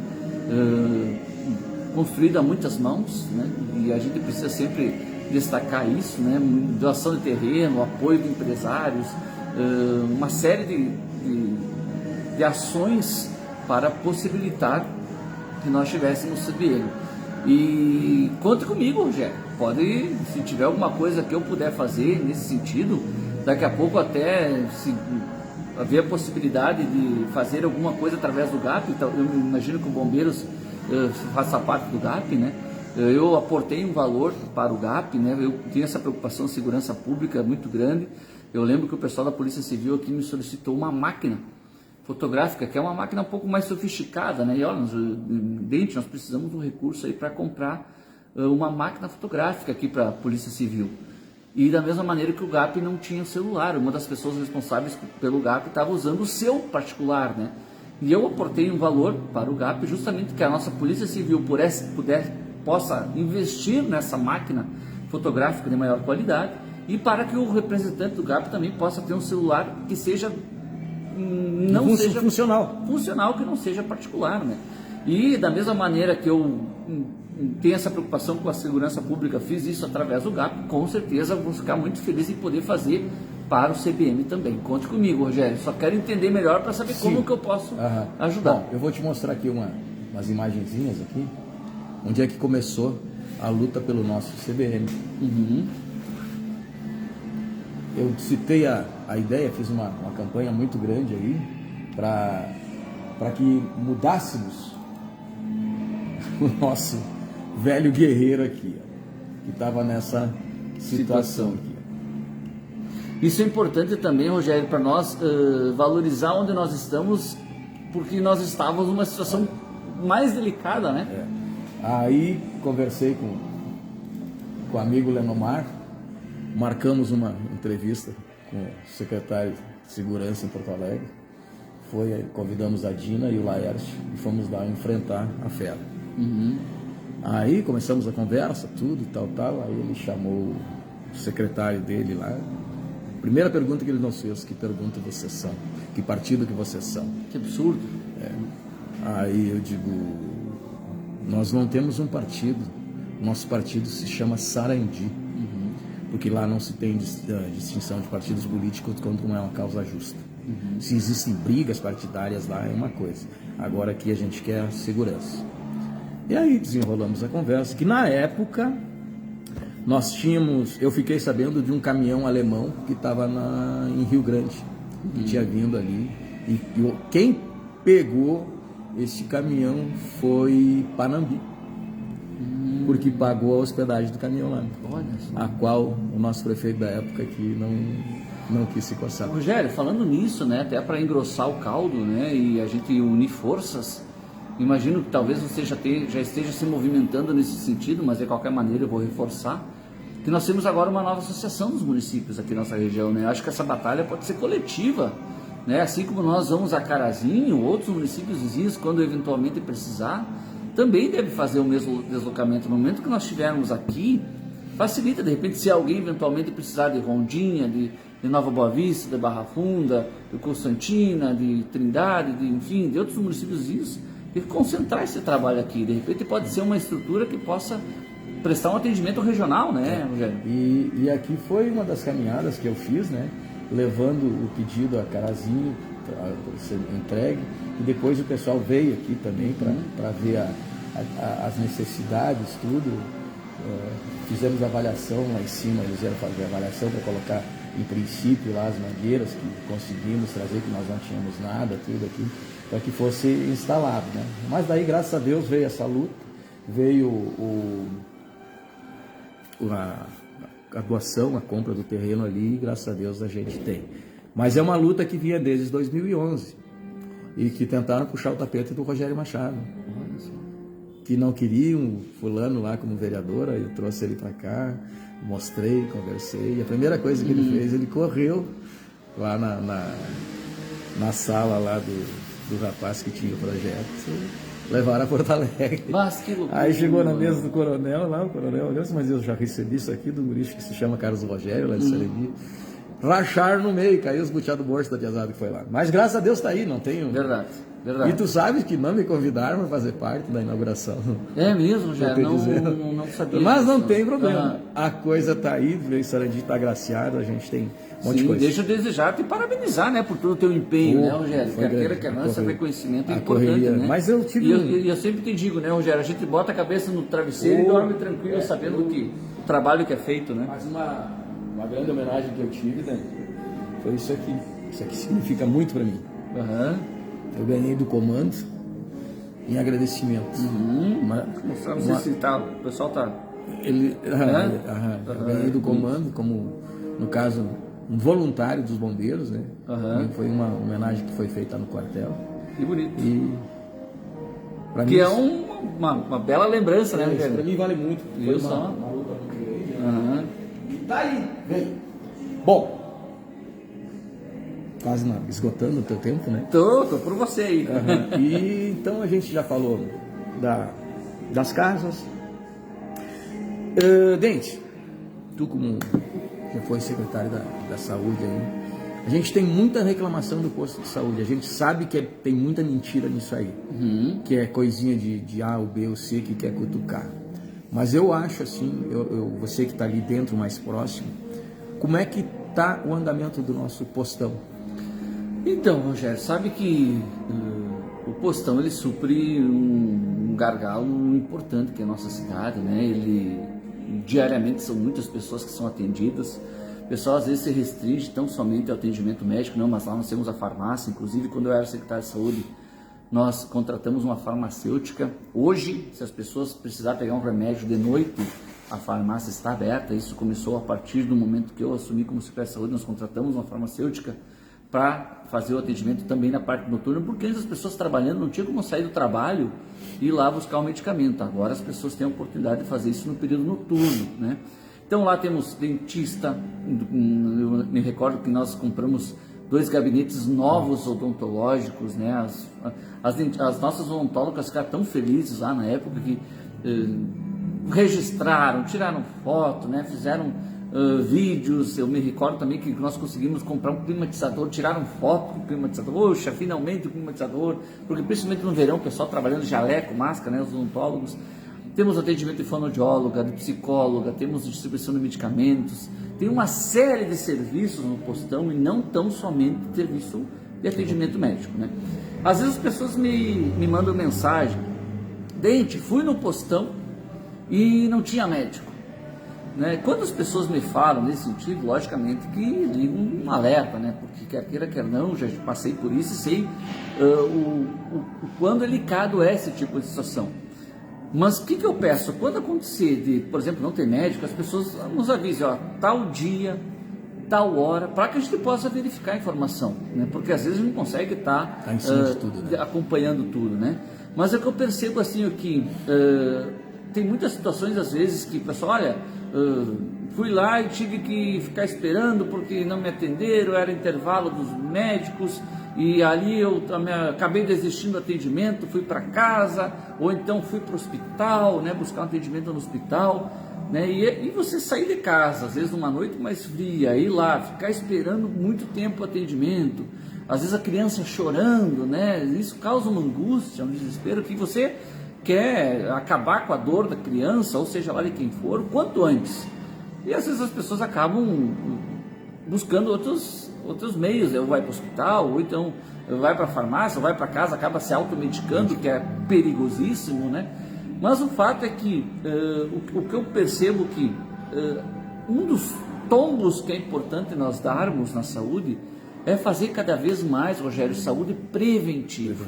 Construído a muitas mãos, né? E a gente precisa sempre destacar isso, né? Doação de terreno, apoio de empresários, uma série de ações para possibilitar que nós tivéssemos CBM. E conte comigo, Rogério. Pode, se tiver alguma coisa que eu puder fazer nesse sentido, daqui a pouco até se haver a possibilidade de fazer alguma coisa através do GAP, então, eu imagino que o Bombeiros faça parte do GAP, né? Eu aportei um valor para o GAP, né? Eu tenho essa preocupação de segurança pública muito grande. Eu lembro que o pessoal da Polícia Civil aqui me solicitou uma máquina fotográfica, que é uma máquina um pouco mais sofisticada, né? E olha, nós precisamos de um recurso aí para comprar uma máquina fotográfica aqui para a Polícia Civil. E da mesma maneira que o GAP não tinha celular, uma das pessoas responsáveis pelo GAP estava usando o seu particular, né? E eu aportei um valor para o GAP justamente que a nossa Polícia Civil possa investir nessa máquina fotográfica de maior qualidade e para que o representante do GAP também possa ter um celular que seja seja funcional, que não seja particular, né? E da mesma maneira que eu tenho essa preocupação com a segurança pública, fiz isso através do GAP, com certeza vou ficar muito feliz em poder fazer para o CBM também. Conte comigo, Rogério, só quero entender melhor para saber como que eu posso ajudar. Bom, eu vou te mostrar aqui umas imagenzinhas aqui, onde é que começou a luta pelo nosso CBM. Eu citei a ideia, fiz uma campanha muito grande aí para que mudássemos o nosso velho guerreiro aqui, que estava nessa situação aqui. Isso é importante também, Rogério, para nós valorizar onde nós estamos, porque nós estávamos numa situação mais delicada, né? Aí conversei com o amigo Lenomar, marcamos uma entrevista com o secretário de Segurança em Porto Alegre, convidamos a Dina e o Laerte e fomos lá enfrentar a fera. Aí começamos a conversa, tudo, tal, aí ele chamou o secretário dele lá. Primeira pergunta que ele nos fez: que pergunta vocês são? Que partido que vocês são? Que absurdo. Aí eu digo: nós não temos um partido, nosso partido se chama Sarandi, porque lá não se tem distinção de partidos políticos quando não é uma causa justa. Se existem brigas partidárias lá é uma coisa, Agora aqui a gente quer segurança. E aí desenrolamos a conversa, que na época nós tínhamos, eu fiquei sabendo de um caminhão alemão que estava em Rio Grande, que tinha vindo ali, e quem pegou esse caminhão foi Panambi, porque pagou a hospedagem do caminhão lá, a qual o nosso prefeito da época aqui não quis se coçar. Rogério, falando nisso, né, até para engrossar o caldo, né, e a gente unir forças, imagino que talvez você já esteja se movimentando nesse sentido, mas de qualquer maneira eu vou reforçar que nós temos agora uma nova associação dos municípios aqui na nossa região, né? Acho que essa batalha pode ser coletiva, né? Assim como nós vamos a Carazinho, outros municípios vizinhos, quando eventualmente precisar, também deve fazer o mesmo deslocamento. No momento que nós estivermos aqui, facilita, de repente, se alguém eventualmente precisar de Rondinha, de Nova Boa Vista, de Barra Funda, de Constantina, de Trindade, enfim, de outros municípios vizinhos, tem que concentrar esse trabalho aqui. De repente pode ser uma estrutura que possa prestar um atendimento regional, né, Rogério? E aqui foi uma das caminhadas que eu fiz, né, levando o pedido a Carazinho para ser entregue, e depois o pessoal veio aqui também para ver as necessidades, tudo. Fizemos avaliação lá em cima, eles vieram fazer avaliação para colocar em princípio lá as mangueiras que conseguimos trazer, que nós não tínhamos nada, tudo aqui, para que fosse instalado, né? Mas daí, graças a Deus, veio essa luta, veio a doação, a compra do terreno ali, e graças a Deus a gente tem. Mas é uma luta que vinha desde 2011 e que tentaram puxar o tapete do Rogério Machado, que não queriam fulano lá como vereador. Eu trouxe ele para cá, mostrei, conversei, e a primeira coisa que ele fez, ele correu lá na sala lá do rapaz que tinha o projeto, levaram a Porto Alegre. Mas que loucura. Aí chegou na mesa do coronel lá, o coronel olhou, mas eu já recebi isso aqui do guri que se chama Carlos Rogério, lá de Sarandi. Racharam no meio, caiu os buteados do bolso da tiazada que foi lá. Mas graças a Deus tá aí, não tenho... Verdade. E tu sabes que não me convidaram para fazer parte da inauguração. É mesmo, já não sabia. Mas não tem problema. A coisa tá aí, o Sarandi está agraciado, a gente tem um monte de coisa. Deixa eu desejar e parabenizar, né, por todo o teu empenho, né, Rogério? Quer não, esse reconhecimento é importante, né? Mas eu tive... E eu sempre te digo, né, Rogério, a gente bota a cabeça no travesseiro e dorme tranquilo, sabendo que o trabalho que é feito, né? Mas uma grande homenagem que eu tive, né, foi isso aqui. Isso aqui significa muito para mim. Eu ganhei do comando em agradecimento. Não sei se tá, o pessoal tá... Eu ganhei do comando, como, no caso, um voluntário dos bombeiros, né? Foi uma homenagem que foi feita no quartel. Que bonito. E, que mim, é uma bela lembrança, né, Rogério? Para mim vale muito. Foi uma luta muito grande. E tá aí, vem. Bom, quase esgotando o teu tempo, né? Tô por você aí. E então a gente já falou das casas. Dente, tu como já foi secretário da saúde aí, a gente tem muita reclamação do posto de saúde. A gente sabe que tem muita mentira nisso aí, que é coisinha de A, ou B, ou C que quer cutucar. Mas eu acho assim, você que está ali dentro, mais próximo, como é que está o andamento do nosso postão? Então, Rogério, sabe que o postão ele supre um gargalo importante que é a nossa cidade, né? Ele diariamente são muitas pessoas que são atendidas. O pessoal às vezes se restringe tão somente ao atendimento médico, não, mas lá nós temos a farmácia. Inclusive, quando eu era secretário de saúde, nós contratamos uma farmacêutica. Hoje, se as pessoas precisarem pegar um remédio de noite, a farmácia está aberta. Isso começou a partir do momento que eu assumi como secretário de saúde. Nós contratamos uma farmacêutica para fazer o atendimento também na parte noturna, porque antes as pessoas trabalhando não tinha como sair do trabalho e ir lá buscar o medicamento. Agora as pessoas têm a oportunidade de fazer isso no período noturno, né? Então lá temos dentista. Eu me recordo que nós compramos 2 gabinetes novos odontológicos, né? As nossas odontólogas ficaram tão felizes lá na época que registraram, tiraram foto, né? Fizeram vídeos. Eu me recordo também que nós conseguimos comprar um climatizador, tiraram foto com o climatizador. Poxa, finalmente o climatizador, porque principalmente no verão o pessoal trabalhando de jaleco, máscara, né? Os odontólogos. Temos atendimento de fonoaudióloga, de psicóloga, temos distribuição de medicamentos, tem uma série de serviços no postão e não tão somente serviço de atendimento médico, né? Às vezes as pessoas me mandam mensagem: Dente, fui no postão e não tinha médico. Né? Quando as pessoas me falam nesse sentido, logicamente que ligam um alerta, né? Porque quer queira, quer não, já passei por isso e sei o quão delicado é esse tipo de situação. Mas o que eu peço? Quando acontecer de, por exemplo, não ter médico, as pessoas nos avisem, ó, tal dia, tal hora, para que a gente possa verificar a informação, né? Porque às vezes a gente não consegue estar em cima de tudo, né? Acompanhando tudo, né? Mas é que eu percebo assim que tem muitas situações às vezes que o pessoal, olha, fui lá e tive que ficar esperando porque não me atenderam, era intervalo dos médicos e ali eu acabei desistindo do atendimento, fui para casa, ou então fui para o hospital, né, buscar um atendimento no hospital, né, e você sair de casa, às vezes numa noite mais fria, ir lá, ficar esperando muito tempo o atendimento, às vezes a criança chorando, né, isso causa uma angústia, um desespero que você quer acabar com a dor da criança, ou seja lá de quem for, o quanto antes. E às vezes as pessoas acabam buscando outros meios, ou vai para o hospital, ou então vai para a farmácia, ou vai para casa, acaba se automedicando, que é perigosíssimo, né? Mas o fato é que o que eu percebo que um dos tombos que é importante nós darmos na saúde é fazer cada vez mais, Rogério, saúde preventiva.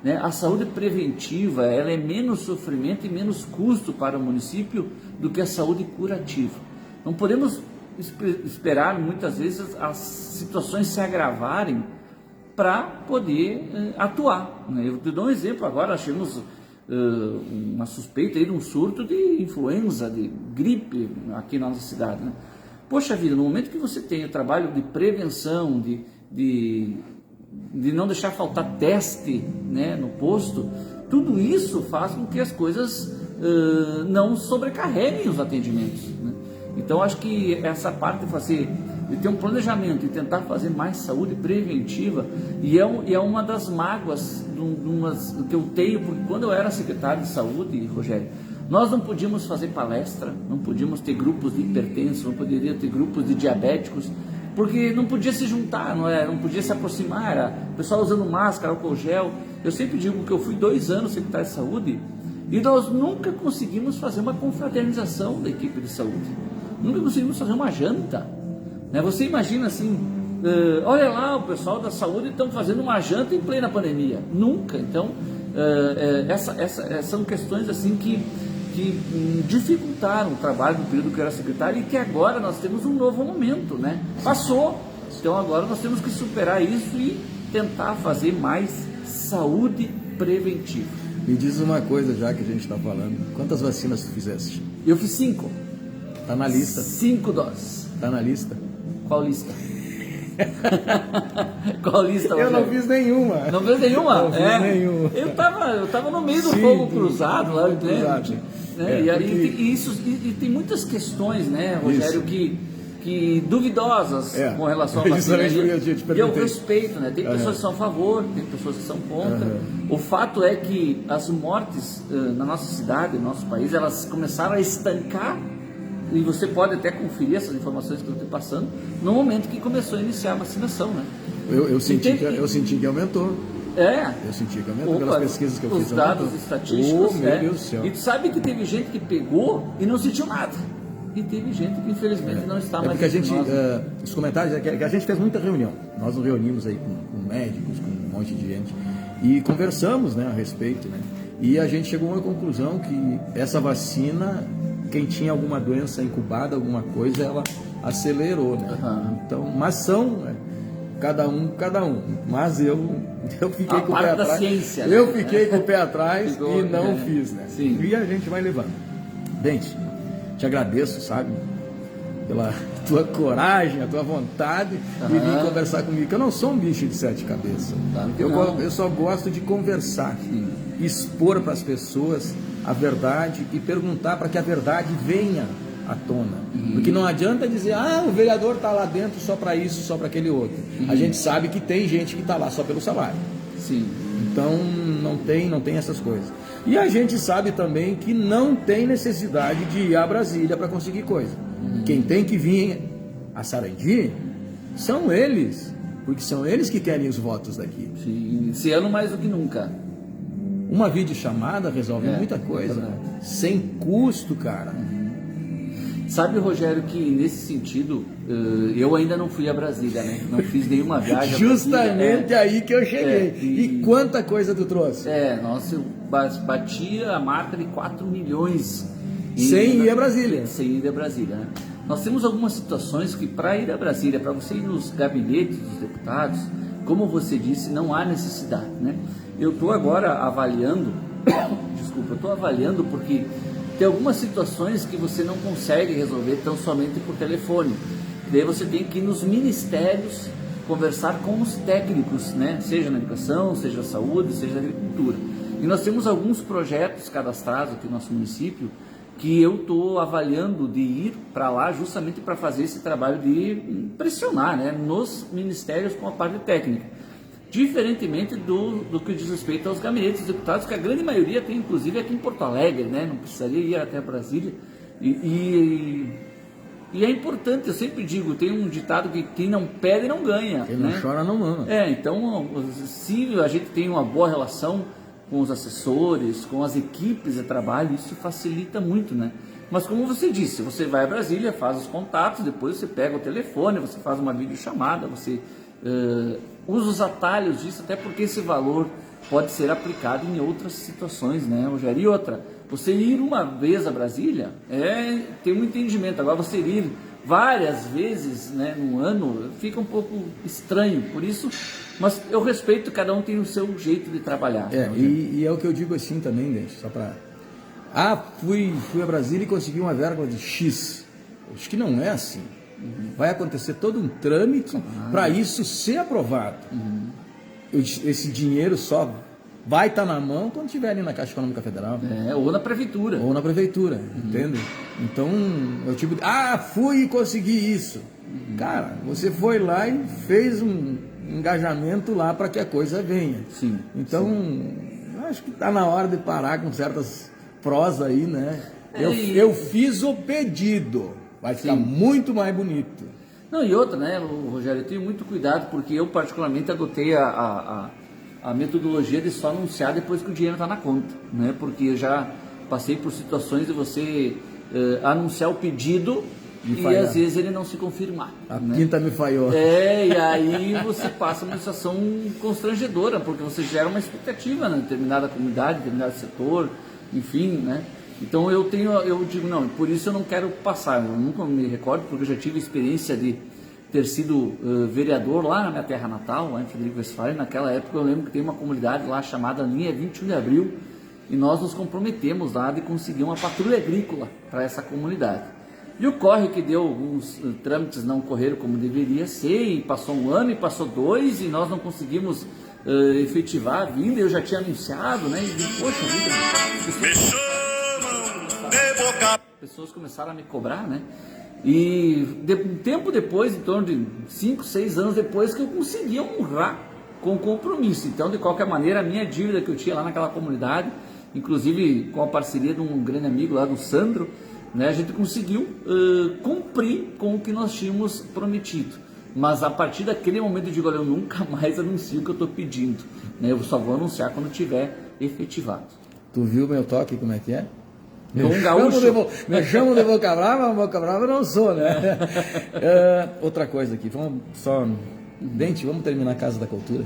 Né? A saúde preventiva, ela é menos sofrimento e menos custo para o município do que a saúde curativa. Não podemos esperar muitas vezes as situações se agravarem para poder atuar. Né? Eu te dou um exemplo agora, nós tivemos uma suspeita aí de um surto de influenza, de gripe aqui na nossa cidade. Né? Poxa vida, no momento que você tem o trabalho de prevenção, de não deixar faltar teste, né, no posto, tudo isso faz com que as coisas não sobrecarreguem os atendimentos. Né? Então acho que essa parte de ter um planejamento e tentar fazer mais saúde preventiva, e é uma das mágoas que eu tenho, porque quando eu era secretário de saúde, Rogério, nós não podíamos fazer palestra, não podíamos ter grupos de hipertensos, não poderia ter grupos de diabéticos, porque não podia se juntar, não podia se aproximar, era o pessoal usando máscara, álcool gel. Eu sempre digo que eu fui 2 anos secretário de saúde e nós nunca conseguimos fazer uma confraternização da equipe de saúde, nunca conseguimos fazer uma janta, né? Você imagina assim, olha lá, o pessoal da saúde estão fazendo uma janta em plena pandemia, nunca. Então são questões assim que dificultaram o trabalho no período que eu era secretário e que agora nós temos um novo momento, né? Passou, então agora nós temos que superar isso e tentar fazer mais saúde preventiva. Me diz uma coisa, já que a gente está falando, quantas vacinas tu fizeste? Eu fiz 5. Tá na lista? 5 doses. Tá na lista? Qual lista? Qual lista? Eu não fiz nenhuma. Não fez nenhuma? Não fiz nenhuma. Eu tava no meio do fogo cruzado lá, cruzado. Né? E tem muitas questões, né, Rogério, que duvidosas com relação à vacina. E eu respeito, né? Tem pessoas que são a favor, tem pessoas que são contra. O fato é que as mortes na nossa cidade, no nosso país, elas começaram a estancar, e você pode até conferir essas informações que eu estou passando, no momento que começou a iniciar a vacinação, né? Eu senti que aumentou. Eu senti que aumentou pelas pesquisas que eu fiz. Os dados estatísticos, meu Deus do céu. E tu sabe que teve gente que pegou e não sentiu nada. E teve gente que infelizmente não está mais. Porque a gente, os comentários, que a gente fez muita reunião. Nós nos reunimos aí com médicos, com um monte de gente e conversamos, né, a respeito, né? E a gente chegou a uma conclusão que essa vacina, quem tinha alguma doença incubada, alguma coisa, ela acelerou, né? Então, mas são cada um. Mas eu fiquei com o pé atrás. Ciência, eu fiquei com o pé atrás e não fiz, né? Sim. E a gente vai levando. Dente, te agradeço, sabe, pela tua coragem, a tua vontade de vir conversar comigo. Eu não sou um bicho de 7 cabeças. Eu só gosto de conversar, expor para as pessoas a verdade e perguntar para que a verdade venha à tona. Porque não adianta dizer, o vereador está lá dentro só para isso, só para aquele outro. A gente sabe que tem gente que está lá só pelo salário. Sim. Então não tem essas coisas. E a gente sabe também que não tem necessidade de ir a Brasília para conseguir coisa. Quem tem que vir a Sarandi são eles. porque são eles que querem os votos daqui. Sim, esse ano mais do que nunca. Uma videochamada resolve muita coisa, sem custo, cara. Sabe, Rogério, que nesse sentido, eu ainda não fui a Brasília, né? Não fiz nenhuma viagem a Justamente Brasília, aí que eu cheguei. E quanta coisa tu trouxe? Nossa, eu batia a marca de 4 milhões. Sem ir a Brasília. Sem ir a Brasília, né? Nós temos algumas situações que para ir a Brasília, para você ir nos gabinetes dos deputados, como você disse, não há necessidade, né? Eu estou agora avaliando, porque tem algumas situações que você não consegue resolver tão somente por telefone. Daí você tem que ir nos ministérios conversar com os técnicos, né? Seja na educação, seja na saúde, seja na agricultura. E nós temos alguns projetos cadastrados aqui no nosso município que eu estou avaliando de ir para lá justamente para fazer esse trabalho de pressionar, né? Nos ministérios com a parte técnica. Diferentemente do que diz respeito aos gabinetes dos deputados, que a grande maioria tem inclusive aqui em Porto Alegre, né? Não precisaria ir até Brasília. E é importante, eu sempre digo, tem um ditado que quem não pede não ganha. Quem não chora não mama. Então, se a gente tem uma boa relação com os assessores, com as equipes de trabalho, isso facilita muito, né? Mas como você disse, você vai a Brasília, faz os contatos, depois você pega o telefone, você faz uma videochamada, você usa os atalhos disso, até porque esse valor pode ser aplicado em outras situações, né, Rogério? E outra, você ir uma vez a Brasília tem um entendimento. Agora você ir várias vezes, né, no ano, fica um pouco estranho, por isso, mas eu respeito, cada um tem o seu jeito de trabalhar. E é o que eu digo assim também, Dente, só para... fui a Brasília e consegui uma verba de X. Acho que não é assim. Vai acontecer todo um trâmite para isso ser aprovado. Esse dinheiro só vai estar na mão quando estiver ali na Caixa Econômica Federal. Ou na Prefeitura. Entende? Então, eu tipo, fui e consegui isso. Cara, você foi lá e fez um engajamento lá para que a coisa venha. Sim. Então, acho que está na hora de parar com certas prosas aí, né? Eu fiz o pedido. Vai ficar muito mais bonito. Não, e outra, né, Rogério, eu tenho muito cuidado, porque eu particularmente adotei a metodologia de só anunciar depois que o dinheiro está na conta, né? Porque eu já passei por situações de você anunciar o pedido e às vezes ele não se confirmar. A quinta me falhou. E aí você passa uma situação constrangedora, porque você gera uma expectativa na determinada comunidade, determinado setor, enfim, né? Então eu digo, não, por isso eu não quero passar, eu nunca me recordo, porque eu já tive experiência de ter sido vereador lá na minha terra natal, lá em Frederico Westphalen. Naquela época eu lembro que tem uma comunidade lá chamada Linha 21 de Abril, e nós nos comprometemos lá de conseguir uma patrulha agrícola para essa comunidade. E ocorre que deu alguns trâmites, não correram como deveria ser, e passou um ano, e passou 2, e nós não conseguimos efetivar a vinda. Eu já tinha anunciado, né, e digo, poxa vida, pessoas começaram a me cobrar, né? E um tempo depois, em torno de 5, 6 anos depois, que eu conseguia honrar com o compromisso. Então, de qualquer maneira, a minha dívida que eu tinha lá naquela comunidade, inclusive com a parceria de um grande amigo lá, do Sandro, né, a gente conseguiu cumprir com o que nós tínhamos prometido. Mas a partir daquele momento eu digo, olha, eu nunca mais anuncio o que eu estou pedindo, né? Eu só vou anunciar quando tiver efetivado. Tu viu meu toque, como é que é? Me chamo de boca brava, mas boca brava eu não sou, né? Outra coisa aqui, vamos só... Dente, vamos terminar a Casa da Cultura?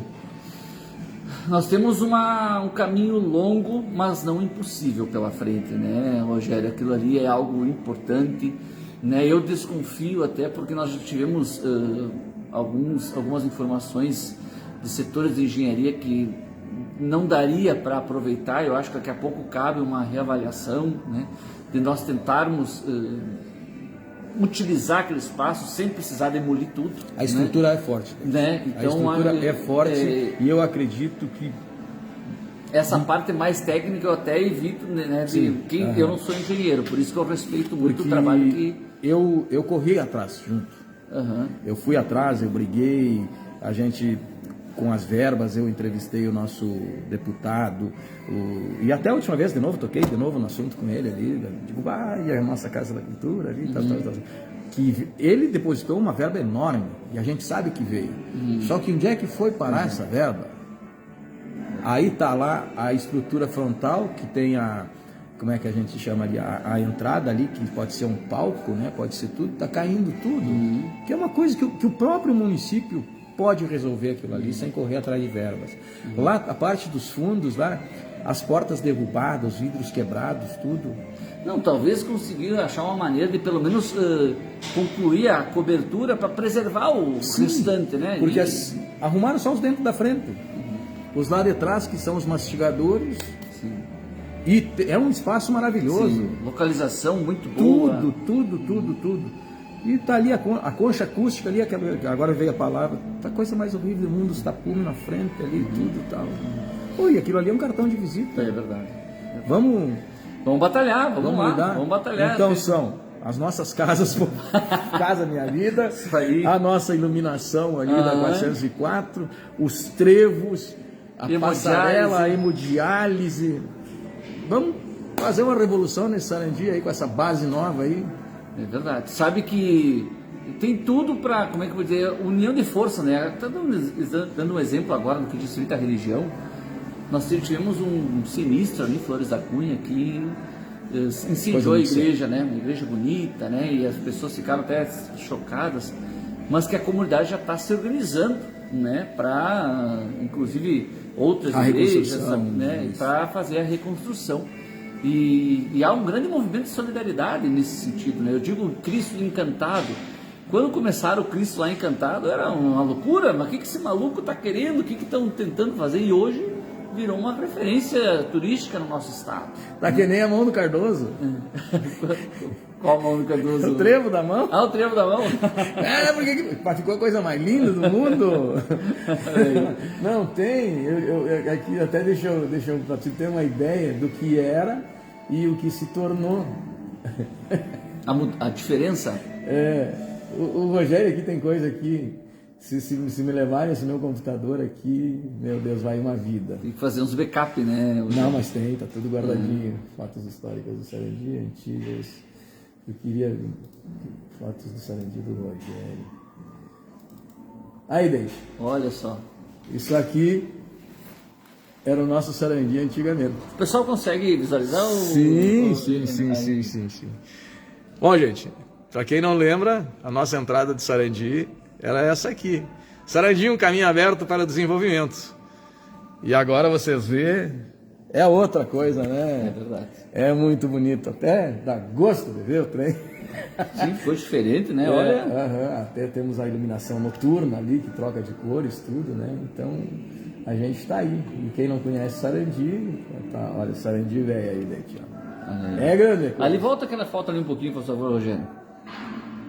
Nós temos um caminho longo, mas não impossível pela frente, né, Rogério? Aquilo ali é algo importante, né? Eu desconfio até porque nós já tivemos algumas informações de setores de engenharia que não daria para aproveitar. Eu acho que daqui a pouco cabe uma reavaliação, né, de nós tentarmos utilizar aquele espaço sem precisar demolir tudo. A estrutura, né, é forte. Né? Então, a estrutura é forte e eu acredito que... Essa parte mais técnica eu até evito, né, eu não sou engenheiro, por isso que eu respeito muito o trabalho que... Eu corri atrás junto. Eu fui atrás, eu briguei, a gente... Com as verbas, eu entrevistei o nosso deputado, e até a última vez, toquei de novo no assunto com ele ali, digo, e a nossa Casa da Cultura ali, tal. que ele depositou uma verba enorme, e a gente sabe que veio. Só que onde é que foi parar essa verba? Aí está lá a estrutura frontal, que tem como é que a gente chama ali, a entrada ali, que pode ser um palco, né? Pode ser tudo, está caindo tudo. Que é uma coisa que o próprio município pode resolver aquilo ali, sem correr atrás de verbas. Lá, a parte dos fundos, lá, as portas derrubadas, os vidros quebrados, tudo. Não, talvez conseguir achar uma maneira de pelo menos concluir a cobertura para preservar o restante, né? Porque arrumaram só os dentro da frente. Os lá de trás, que são os mastigadores. Sim. E é um espaço maravilhoso. Sim. Localização muito boa. Tudo. E tá ali a concha acústica ali, agora veio a palavra, a coisa mais horrível do mundo, os tapumes na frente ali, tudo e tal. Oi, aquilo ali é um cartão de visita. É verdade. Vamos batalhar, vamos lá, lidar. vamos batalhar. Então são as nossas casas, Casa Minha Vida, a nossa iluminação ali da 404, os trevos, a passarela, a hemodiálise. Vamos fazer uma revolução nesse Sarandi aí com essa base nova aí. É verdade. Sabe que tem tudo para, como é que eu vou dizer, união de força, né? Tá dando um exemplo agora no que diz respeito à religião. Nós tivemos um sinistro ali em Flores da Cunha que incendiou a igreja, né? Uma igreja bonita, né? E as pessoas ficaram até chocadas, mas que a comunidade já está se organizando, né? Para, inclusive, outras igrejas, né? Para fazer a reconstrução. E há um grande movimento de solidariedade nesse sentido, né? Eu digo Cristo Encantado. Quando começaram o Cristo lá Encantado, era uma loucura, mas o que esse maluco está querendo? O que estão tentando fazer? E hoje virou uma referência turística no nosso estado. Tá que nem a mão do Cardoso. Qual a mão do Cardoso? O trevo da mão. Ah, o trevo da mão. Porque ficou a coisa mais linda do mundo. Não, tem. Aqui até deixa eu para você ter uma ideia do que era e o que se tornou. A diferença? O Rogério aqui tem coisa aqui. Se me levarem esse meu computador aqui, meu Deus, vai uma vida. Tem que fazer uns backup, né? Não, mas tem, tá tudo guardadinho. Fotos históricas do Sarandi, antigas. Eu queria fotos do Sarandi do Rogério. Aí, deixa. Olha só. Isso aqui era o nosso Sarandi antigamente. O pessoal consegue visualizar o... Sim. Bom, gente, para quem não lembra, a nossa entrada de Sarandi era essa aqui. Sarandi, um caminho aberto para o desenvolvimento. E agora vocês vê, é outra coisa, né? É verdade. É muito bonito, até dá gosto de ver o trem. Sim, ficou diferente, né? Olha. Até temos a iluminação noturna ali, que troca de cores, tudo, né? Então, a gente está aí. E quem não conhece Sarandi, tá, olha, Sarandi velho aí, dentro, ó. É grande. Ali volta aquela foto ali um pouquinho, por favor, Rogério.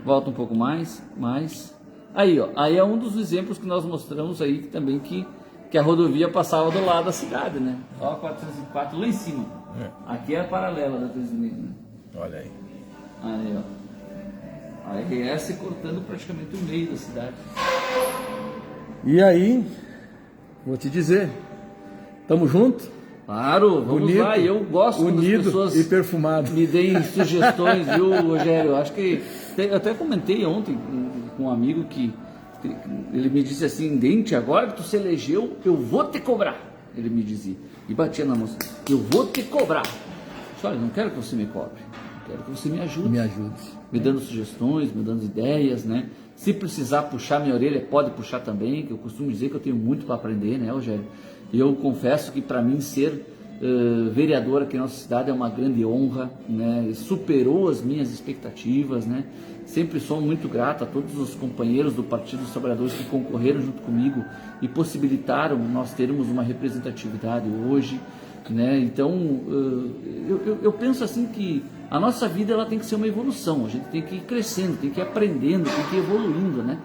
Volta um pouco mais. Aí, ó, aí é um dos exemplos que nós mostramos aí também que a rodovia passava do lado da cidade, né? Ó, a 404 lá em cima. Aqui é a paralela da 3.000, né? Olha aí. Aí, ó. A RS cortando praticamente o meio da cidade. E aí, vou te dizer, tamo junto? Claro, vamos bonito, lá. Eu gosto quando as pessoas e perfumado. Me deem sugestões, viu, Rogério? Acho que eu até comentei ontem com um amigo que ele me disse assim: Dente, agora que tu se elegeu, eu vou te cobrar. Ele me dizia e batia na moça: eu vou te cobrar. Eu disse, olha, não quero que você me cobre, quero que você me ajude. Me dando sugestões, me dando ideias, né? Se precisar puxar minha orelha, pode puxar também, que eu costumo dizer que eu tenho muito para aprender, né, Rogério? E eu confesso que para mim ser vereador aqui na nossa cidade é uma grande honra, né? Superou as minhas expectativas, né? Sempre sou muito grato a todos os companheiros do Partido dos Trabalhadores que concorreram junto comigo e possibilitaram nós termos uma representatividade hoje, né? Então eu penso assim que a nossa vida ela tem que ser uma evolução, a gente tem que ir crescendo, tem que ir aprendendo, tem que ir evoluindo, né?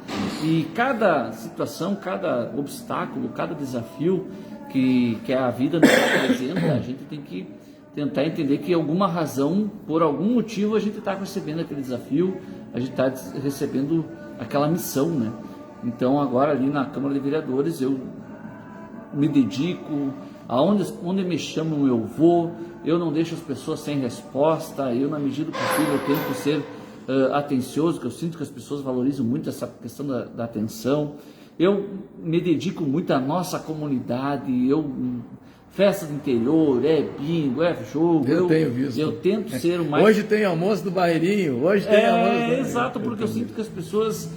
E cada situação, cada obstáculo, cada desafio que a vida nos apresenta, a gente tem que tentar entender que alguma razão, por algum motivo, a gente está recebendo aquele desafio, a gente está recebendo aquela missão, né? Então agora ali na Câmara de Vereadores eu me dedico, onde me chamam eu vou, eu não deixo as pessoas sem resposta, eu na medida do possível tento ser atencioso, que eu sinto que as pessoas valorizam muito essa questão da atenção. Eu me dedico muito à nossa comunidade, festa do interior, bingo, jogo. Eu tenho visto. Eu tento ser o mais... Hoje tem almoço do Barreirinho, hoje tem almoço do Barreirinho. Exato, porque eu sinto que as pessoas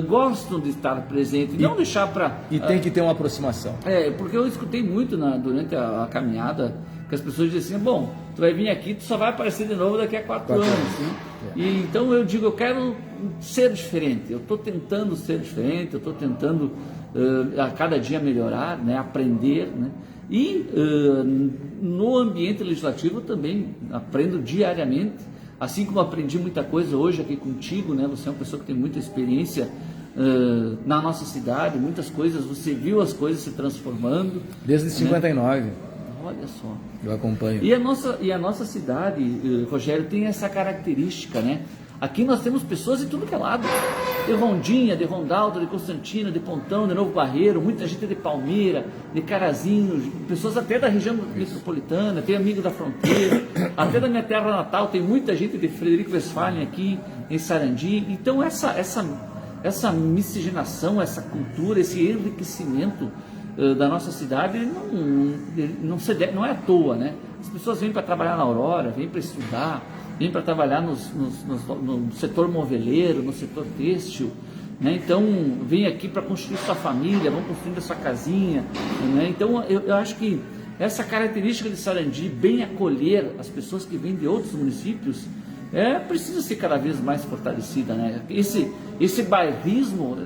gostam de estar presente, não deixar para... E tem que ter uma aproximação. Porque eu escutei muito durante a caminhada, que as pessoas dizem assim, bom, tu vai vir aqui, tu só vai aparecer de novo daqui a 4 anos. Né? E então eu digo, eu quero ser diferente, eu estou tentando ser diferente, eu estou tentando a cada dia melhorar, né, aprender, né? E no ambiente legislativo eu também aprendo diariamente, assim como aprendi muita coisa hoje aqui contigo, né? Você é uma pessoa que tem muita experiência na nossa cidade, muitas coisas, você viu as coisas se transformando. Desde 59. Né? Olha só. Eu acompanho. E a nossa cidade, Rogério, tem essa característica, né? Aqui nós temos pessoas de tudo que é lado. De Rondinha, de Rondaldo, de Constantino, de Pontão, de Novo Barreiro, muita gente de Palmeira, de Carazinho, pessoas até da região metropolitana, tem amigo da fronteira, até da minha terra natal, tem muita gente de Frederico Westphalen aqui em Sarandi. Então essa miscigenação, essa cultura, esse enriquecimento da nossa cidade não é à toa, né? As pessoas vêm para trabalhar na Aurora, vêm para estudar, vêm para trabalhar no setor moveleiro, no setor têxtil, né? Então vem aqui para construir sua família, vão construindo a sua casinha, né? Então eu acho que essa característica de Sarandi, bem acolher as pessoas que vêm de outros municípios, precisa ser cada vez mais fortalecida, né? Esse bairrismo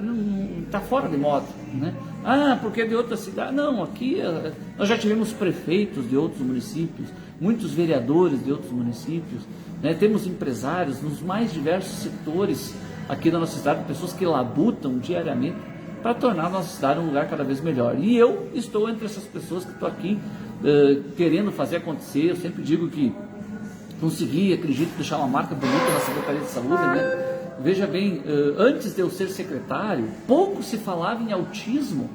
está fora de moda, né? Porque é de outra cidade. Não, aqui nós já tivemos prefeitos de outros municípios, muitos vereadores de outros municípios, né? Temos empresários nos mais diversos setores aqui da nossa cidade, pessoas que labutam diariamente para tornar a nossa cidade um lugar cada vez melhor. E eu estou entre essas pessoas que estou aqui querendo fazer acontecer. Eu sempre digo que consegui, acredito, deixar uma marca bonita na Secretaria de Saúde, né? Veja bem, antes de eu ser secretário, pouco se falava em autismo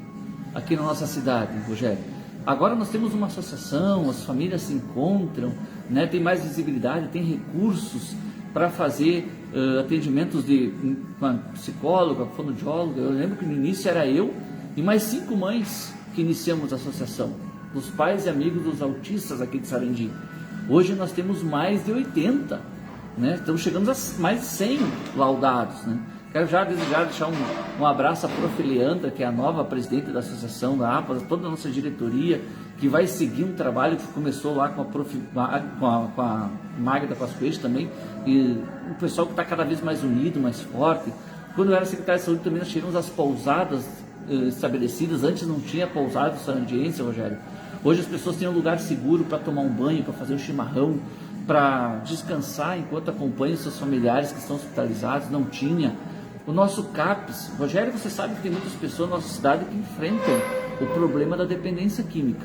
aqui na nossa cidade, Rogério. Agora nós temos uma associação, as famílias se encontram, né? Tem mais visibilidade, tem recursos para fazer atendimentos com a psicóloga, fonoaudióloga. Eu lembro que no início era eu e mais 5 mães que iniciamos a associação, dos pais e amigos dos autistas aqui de Sarandi. Hoje nós temos mais de 80, né? Estamos chegando a mais de 100 laudados, né? Quero já desejar deixar um abraço à Prof. Leandra, que é a nova presidente da associação da APAS, toda a nossa diretoria, que vai seguir um trabalho que começou lá com a Magda Pascoete também, e o pessoal que está cada vez mais unido, mais forte. Quando eu era secretário de saúde também nós tivemos as pousadas estabelecidas. Antes não tinha pousada sarandiense, Rogério. Hoje as pessoas têm um lugar seguro para tomar um banho, para fazer um chimarrão, para descansar enquanto acompanham seus familiares que estão hospitalizados. Não tinha. O nosso CAPS, Rogério, você sabe que tem muitas pessoas na nossa cidade que enfrentam o problema da dependência química.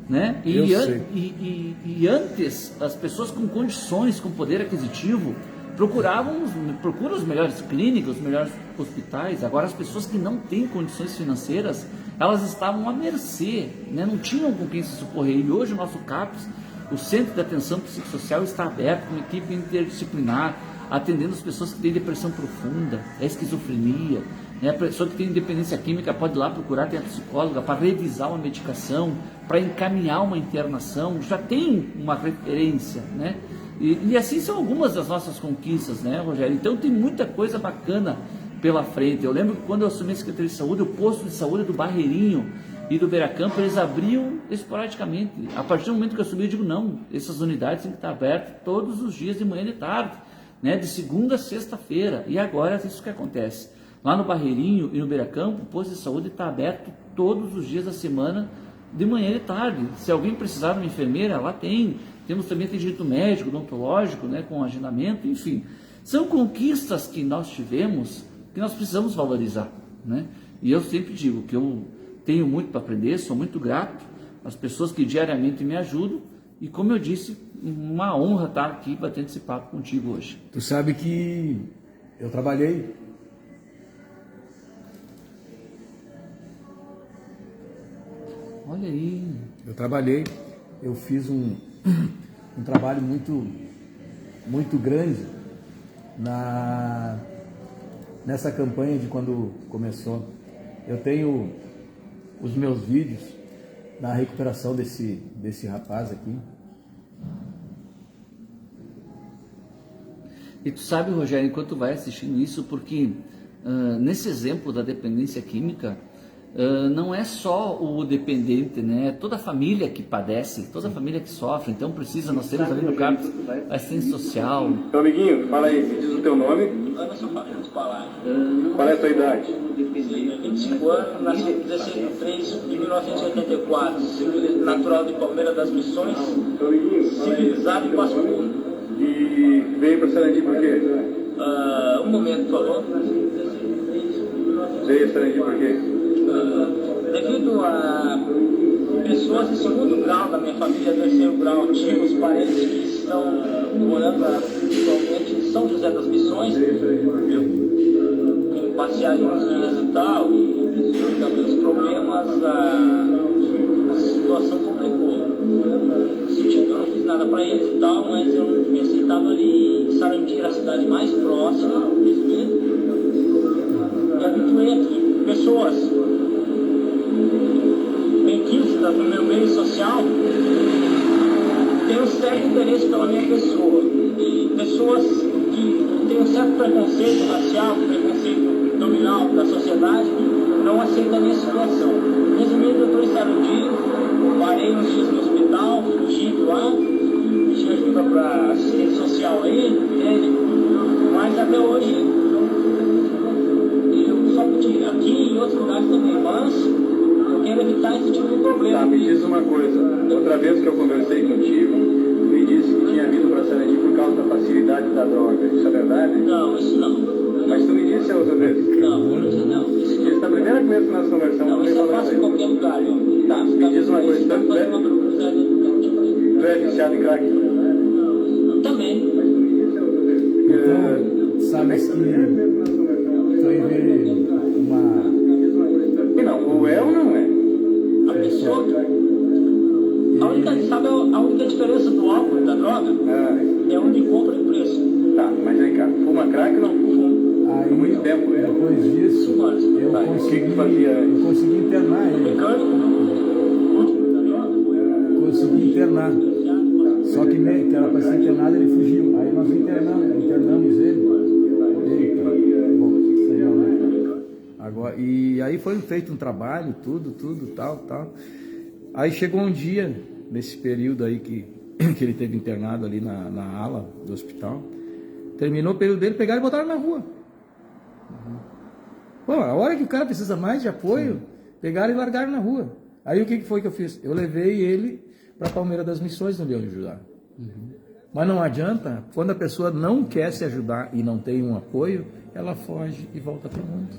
Né? E antes, as pessoas com condições, com poder aquisitivo, procuram os melhores clínicas, os melhores hospitais. Agora, as pessoas que não têm condições financeiras, elas estavam à mercê, né? Não tinham com quem se socorrer. E hoje o nosso CAPS, o Centro de Atenção Psicossocial, está aberto com uma equipe interdisciplinar, atendendo as pessoas que têm depressão profunda, esquizofrenia, né? A pessoa que tem dependência química pode ir lá procurar, tem a psicóloga para revisar uma medicação, para encaminhar uma internação, já tem uma referência, né? E assim são algumas das nossas conquistas, né, Rogério? Então tem muita coisa bacana pela frente. Eu lembro que quando eu assumi a Secretaria de Saúde, o posto de saúde do Barreirinho e do Beiracampo, eles abriam esporadicamente. A partir do momento que eu assumi, eu digo, não, essas unidades têm que estar abertas todos os dias, de manhã e de tarde, né, de segunda a sexta-feira. E agora é isso que acontece. Lá no Barreirinho e no Beiracampo, o posto de saúde está aberto todos os dias da semana, de manhã e de tarde. Se alguém precisar de uma enfermeira, lá tem. Temos também atendimento médico, odontológico, né, com agendamento, enfim. São conquistas que nós tivemos que nós precisamos valorizar, né? E eu sempre digo que eu tenho muito para aprender, sou muito grato às pessoas que diariamente me ajudam e, como eu disse, uma honra estar aqui batendo esse papo contigo hoje. Tu sabe que eu trabalhei. Olha aí. Eu fiz um trabalho muito grande nessa campanha de quando começou. Eu tenho os meus vídeos na recuperação desse rapaz aqui. E tu sabe, Rogério, enquanto tu vai assistindo isso, porque nesse exemplo da dependência química, não é só o dependente, né? É toda a família que padece, toda a família que sofre. Então nós temos ali no CAPS a assistência social. Meu amiguinho, fala aí, me diz o teu nome. Qual é a tua idade? 25 anos, nasci em 16 de 3 de 1984, natural de Palmeira das Missões, civilizado em Passo Fundo. E veio para Sarandi por quê? Um momento, por favor. Veio para Sarandi por quê? Devido a pessoas de segundo grau da minha família, terceiro grau, tios, parentes que estão morando atualmente em São José das Missões, eu passei aí uns dias e tal, e também os problemas, a situação complicou. No sentido, eu não fiz nada para eles e tal, mas eu me aceitava ali em Sarandi, era a cidade mais próxima, e habituei aqui. Pessoas benquistas no meu meio social têm um certo interesse pela minha pessoa. E pessoas que têm um certo preconceito racial, preconceito nominal da sociedade, não aceitam a minha situação. Resumindo, eu estou em Sarandi, parei uns dias no hospital, fugi de lá, pedi ajuda para assistente social aí, entende? Mas até hoje eu só pedi aqui e em outros lugares também, mas eu quero evitar esse tipo de problema. Tá, me diz uma coisa. Outra vez que eu conversei contigo, me disse que tinha vindo para Sarandi por causa da facilidade da droga. Isso é verdade? Não, isso não. Mas tu me disse a outra vez? Não, não. Isso Disse na primeira vez que nós conversamos. não, isso eu faço em qualquer lugar. Tá, me diz uma coisa. Tu é viciado em crack? Também. Então, sabes que foi ver uma... E não, ou é ou não é? A pessoa... Sabe a única diferença do álcool e da droga? É onde compra e preço. Tá, mas vem cá. Fuma crack ou não fuma? Aí, Muito tempo, né? depois disso, eu Tá, consegui internar ele. Consegui internar. Só que era para ser internado, ele fugiu. Aí nós internamos ele. Eita, bom, sei lá onde tá. Agora, e aí foi feito um trabalho, tudo, tal. Aí chegou um dia, nesse período aí que ele teve internado ali na ala do hospital, terminou o período dele, pegaram e botaram na rua. Bom, a hora que o cara precisa mais de apoio, pegaram e largaram na rua. Aí o que foi que eu fiz? Eu levei ele para Palmeira das Missões no Leão de Judá. Mas não adianta, quando a pessoa não quer se ajudar e não tem um apoio, ela foge e volta para o mundo.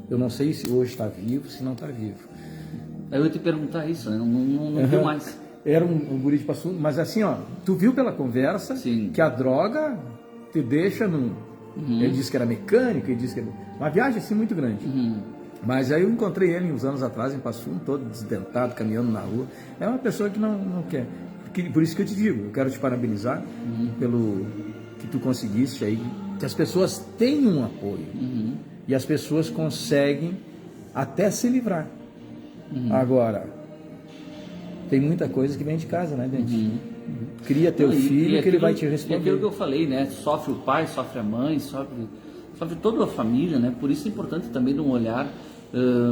Eu não sei se hoje está vivo, se não está vivo. Aí eu ia te perguntar isso, né? Não viu mais. Era um guri de Passo, mas assim, ó, tu viu pela conversa que a droga te deixa num... Ele disse que era mecânico, ele disse que era uma viagem assim muito grande. Mas aí eu encontrei ele uns anos atrás em Passo Fundo, todo desdentado, caminhando na rua. É uma pessoa que não quer. Por isso que eu te digo, eu quero te parabenizar pelo que tu conseguiste aí, que as pessoas têm um apoio e as pessoas conseguem até se livrar. Agora, tem muita coisa que vem de casa, né, Dente? Cria teu filho que ele vai te responder. É aquilo que eu falei, né? Sofre o pai, sofre a mãe, sofre toda a família, né? Por isso é importante também de um olhar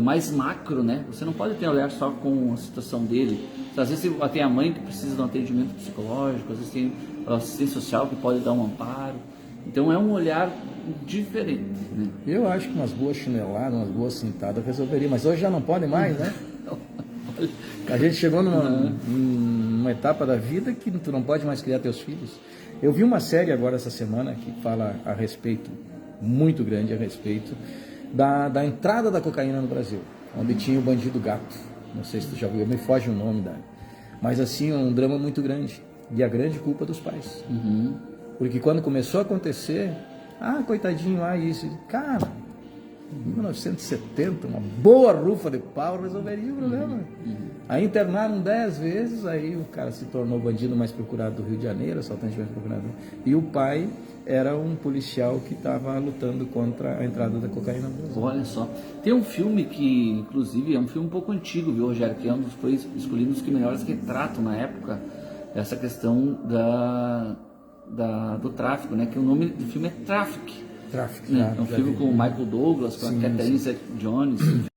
mais macro, né? Você não pode ter um olhar só com a situação dele. Às vezes tem a mãe que precisa de um atendimento psicológico, às vezes tem a assistência social que pode dar um amparo. Então é um olhar diferente, né? Eu acho que umas boas chineladas, umas boas cintadas resolveria, mas hoje já não podem mais, né? A gente chegou numa etapa da vida que tu não pode mais criar teus filhos. Eu vi uma série agora essa semana que fala a respeito, muito grande a respeito, da entrada da cocaína no Brasil, onde tinha o Bandido Gato. Não sei se tu já viu, me foge o nome mas assim, um drama muito grande. E a grande culpa dos pais. Porque quando começou a acontecer, coitadinho, isso, cara, Em 1970, uma boa rufa de pau resolveria o problema. Aí internaram 10 vezes, aí o cara se tornou o bandido mais procurado do Rio de Janeiro, assaltante mais procurado. E o pai era um policial que estava lutando contra a entrada da cocaína no Brasil. Olha só, tem um filme que, inclusive, é um filme um pouco antigo, viu, Rogério? Que é um dos foi escolhido os que melhores retratam na época essa questão do tráfico, né? Que o nome do filme é Traffic. Tráfico, Né? É um filme com o Michael Douglas, com a Catherine Zeta-Jones.